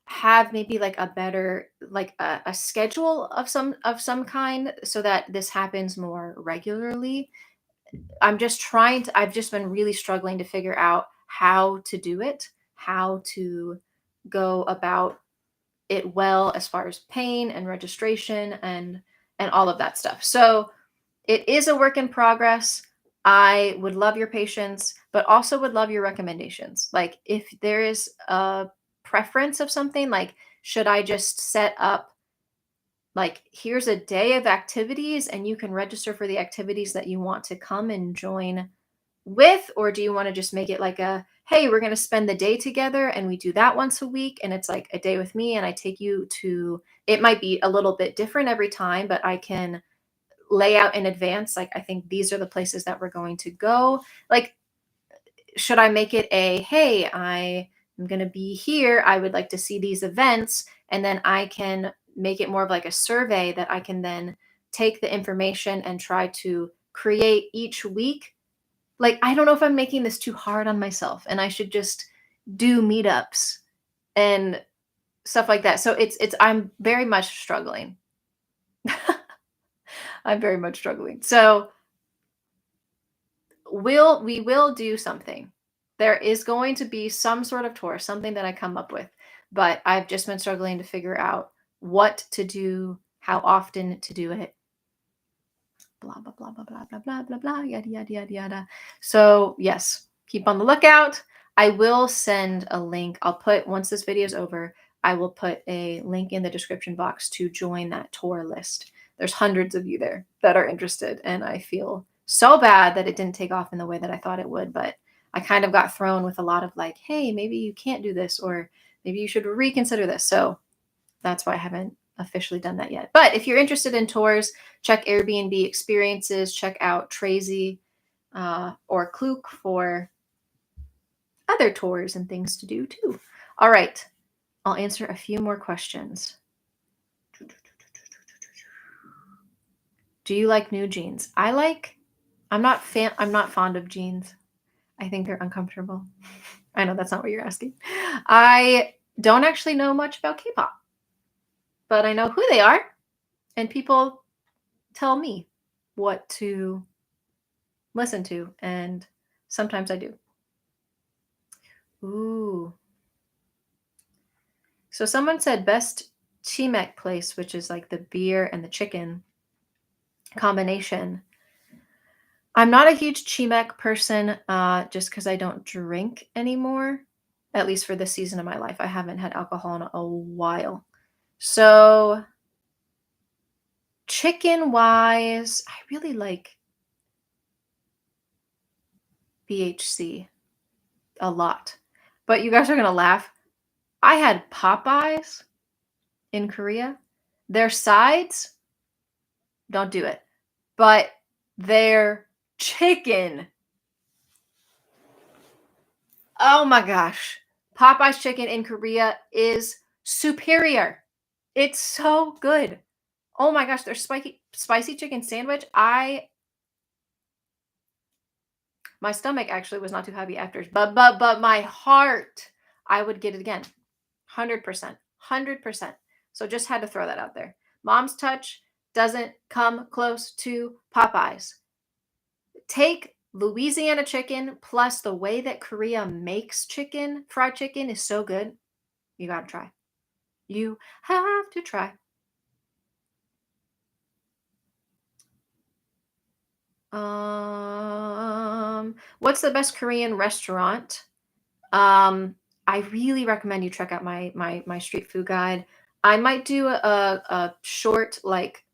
have maybe like a better like a schedule of some kind so that this happens more regularly. I've just been really struggling to figure out how to do it, how to go about it well as far as paying and registration and all of that stuff. So it is a work in progress. I would love your patience, but also would love your recommendations. Like, if there is a preference of something, like, should I just set up, like, here's a day of activities and you can register for the activities that you want to come and join with? Or do you want to just make it like a, hey, we're going to spend the day together and we do that once a week and it's like a day with me and I take you to, it might be a little bit different every time, but I can lay out in advance like I think these are the places that we're going to go. Like should I make it a hey, I am going to be here, I would like to see these events, and then I can make it more of like a survey that I can then take the information and try to create each week. Like I don't know if I'm making this too hard on myself and I should just do meetups and stuff like that. So it's I'm very much struggling. I'm very much struggling. So we will do something. There is going to be some sort of tour, something that I come up with, but I've just been struggling to figure out what to do, how often to do it. Blah blah blah blah blah blah blah blah blah yada yada yada yada. So yes, keep on the lookout. I will send a link. I'll put once this video is over, I will put a link in the description box to join that tour list. There's hundreds of you there that are interested, and I feel so bad that it didn't take off in the way that I thought it would, but I kind of got thrown with a lot of like, hey, maybe you can't do this, or maybe you should reconsider this. So that's why I haven't officially done that yet. But if you're interested in tours, check Airbnb experiences, check out Tracy or Klook for other tours and things to do too. All right, I'll answer a few more questions. Do you like new jeans? I'm not fond of jeans. I think they're uncomfortable. I know that's not what you're asking. I don't actually know much about K-pop, but I know who they are, and people tell me what to listen to, and sometimes I do. Ooh. So someone said best chimek place, which is like the beer and the chicken combination. I'm not a huge chimek person, just because I don't drink anymore, at least for this season of my life. I haven't had alcohol in a while. So, chicken-wise, I really like BHC a lot. But you guys are gonna laugh. I had Popeyes in Korea. Their sides, don't do it. But their chicken, oh my gosh. Popeye's chicken in Korea is superior. It's so good. Oh my gosh, their spicy chicken sandwich. My stomach actually was not too happy after, but my heart, I would get it again. 100%. 100%. So just had to throw that out there. Mom's touch doesn't come close to Popeyes. Take Louisiana chicken plus the way that Korea makes chicken, fried chicken is so good. You gotta try. You have to try. What's the best Korean restaurant? Um, I really recommend you check out my street food guide. I might do a short like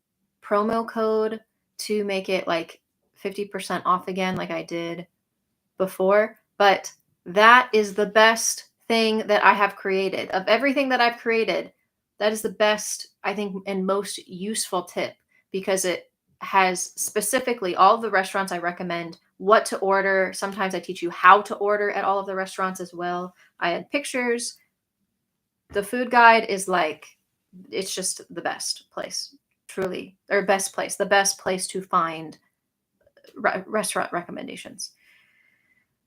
promo code to make it like 50% off again, like I did before, but that is the best thing that I have created. Of everything that I've created, that is the best, I think, and most useful tip because it has specifically all of the restaurants I recommend, what to order. Sometimes I teach you how to order at all of the restaurants as well. I had pictures. The food guide is like, it's just the best place, truly, or best place, the best place to find restaurant recommendations.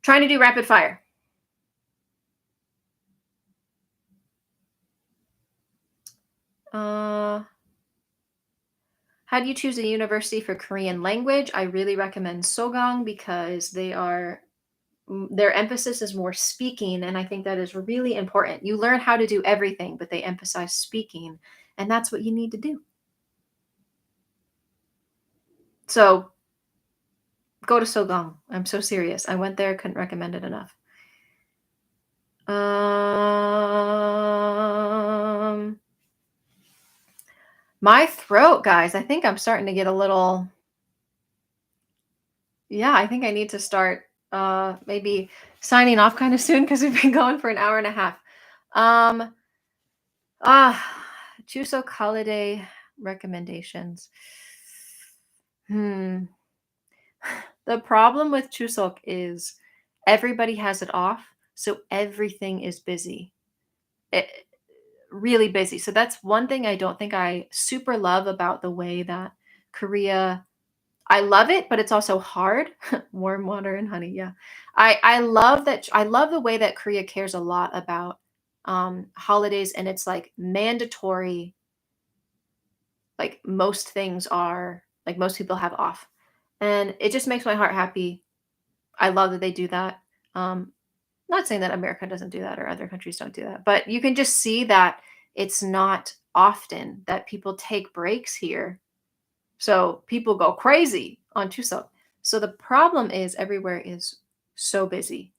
Trying to do rapid fire. How do you choose a university for Korean language? I really recommend Sogang because their emphasis is more speaking, and I think that is really important. You learn how to do everything, but they emphasize speaking, and that's what you need to do. So go to Sogang. I'm so serious. I went there, couldn't recommend it enough. My throat, guys. I think I'm starting to get a little. Yeah, I think I need to start maybe signing off kind of soon because we've been going for an hour and a half. Um ah Chuseok Holiday Recommendations. Hmm. The problem with Chuseok is everybody has it off, so everything is busy. It, really busy. So that's one thing I don't think I super love about the way that Korea. I love it, but it's also hard. Warm water and honey, yeah. I love that. I love the way that Korea cares a lot about holidays, and it's like mandatory. Like most things are, like most people have off, and it just makes my heart happy. I love that they do that. Not saying that America doesn't do that or other countries don't do that, but you can just see that it's not often that people take breaks here. So people go crazy on Chuseok. So the problem is everywhere is so busy.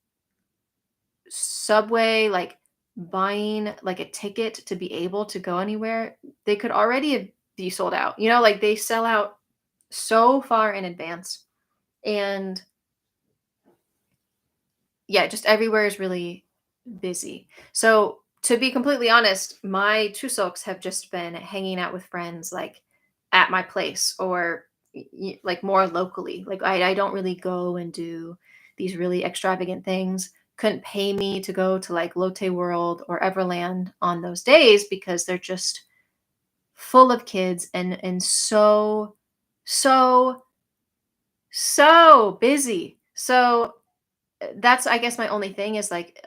Subway, like buying like a ticket to be able to go anywhere, they could already be sold out. You know, like they sell out so far in advance. And yeah, just everywhere is really busy. So to be completely honest, my Chuseoks have just been hanging out with friends like at my place or like more locally. Like I don't really go and do these really extravagant things. Couldn't pay me to go to like Lotte World or Everland on those days because they're just full of kids and so so busy. So that's I guess my only thing is like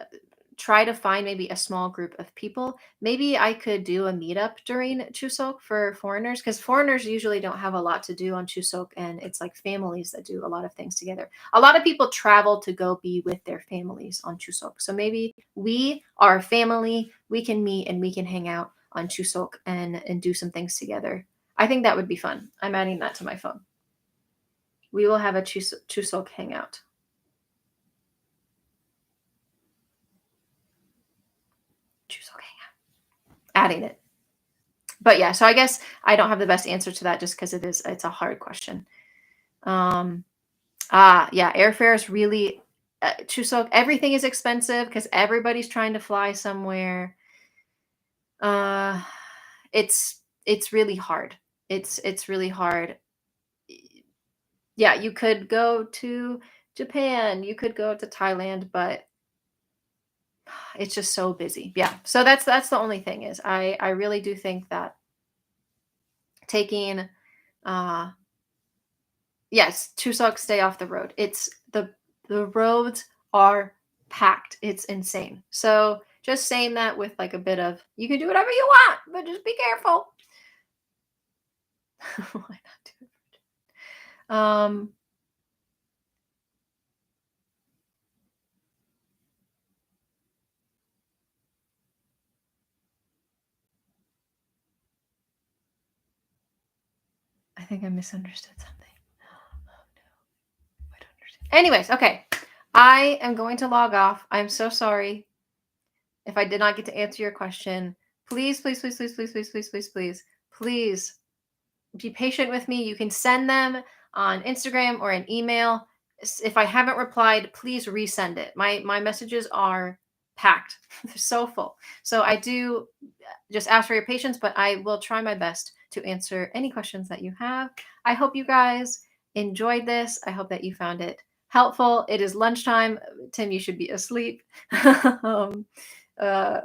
try to find maybe a small group of people. Maybe I could do a meetup during Chuseok for foreigners, because foreigners usually don't have a lot to do on Chuseok, and it's like families that do a lot of things together. A lot of people travel to go be with their families on Chuseok. So maybe we are a family, we can meet and we can hang out on Chuseok and do some things together. I think that would be fun. I'm adding that to my phone. We will have a Chuseok hangout. Chuseok hangout. Adding it. But yeah, so I guess I don't have the best answer to that just because it's a hard question. Yeah, airfare is really Chuseok. Everything is expensive because everybody's trying to fly somewhere. Uh, it's really hard. It's really hard. Yeah, you could go to Japan, you could go to Thailand, but it's just so busy. Yeah, so that's the only thing is I really do think that taking uh yes, Chuseok, stay off the road. It's the roads are packed. It's insane. So just saying that with like a bit of you can do whatever you want, but just be careful. Why not do it? I think I misunderstood something. Oh no, I don't understand. Anyways, okay. I am going to log off. I'm so sorry if I did not get to answer your question. Please, please, please, please, please, please, please, please, please, please be patient with me. You can send them on Instagram or an email. If I haven't replied, please resend it. My messages are packed. They're so full. So I do just ask for your patience, but I will try my best to answer any questions that you have. I hope you guys enjoyed this. I hope that you found it helpful. It is lunchtime. Tim, you should be asleep. um, uh,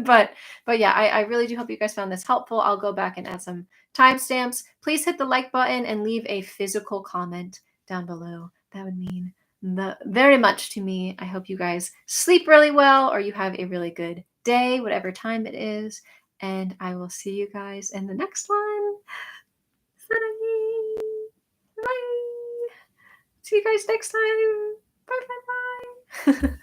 but yeah, I really do hope you guys found this helpful. I'll go back and add some timestamps. Please hit the like button and leave a physical comment down below. That would mean very much to me. I hope you guys sleep really well or you have a really good day, whatever time it is. And I will see you guys in the next one. Bye. See you guys next time. Bye bye bye.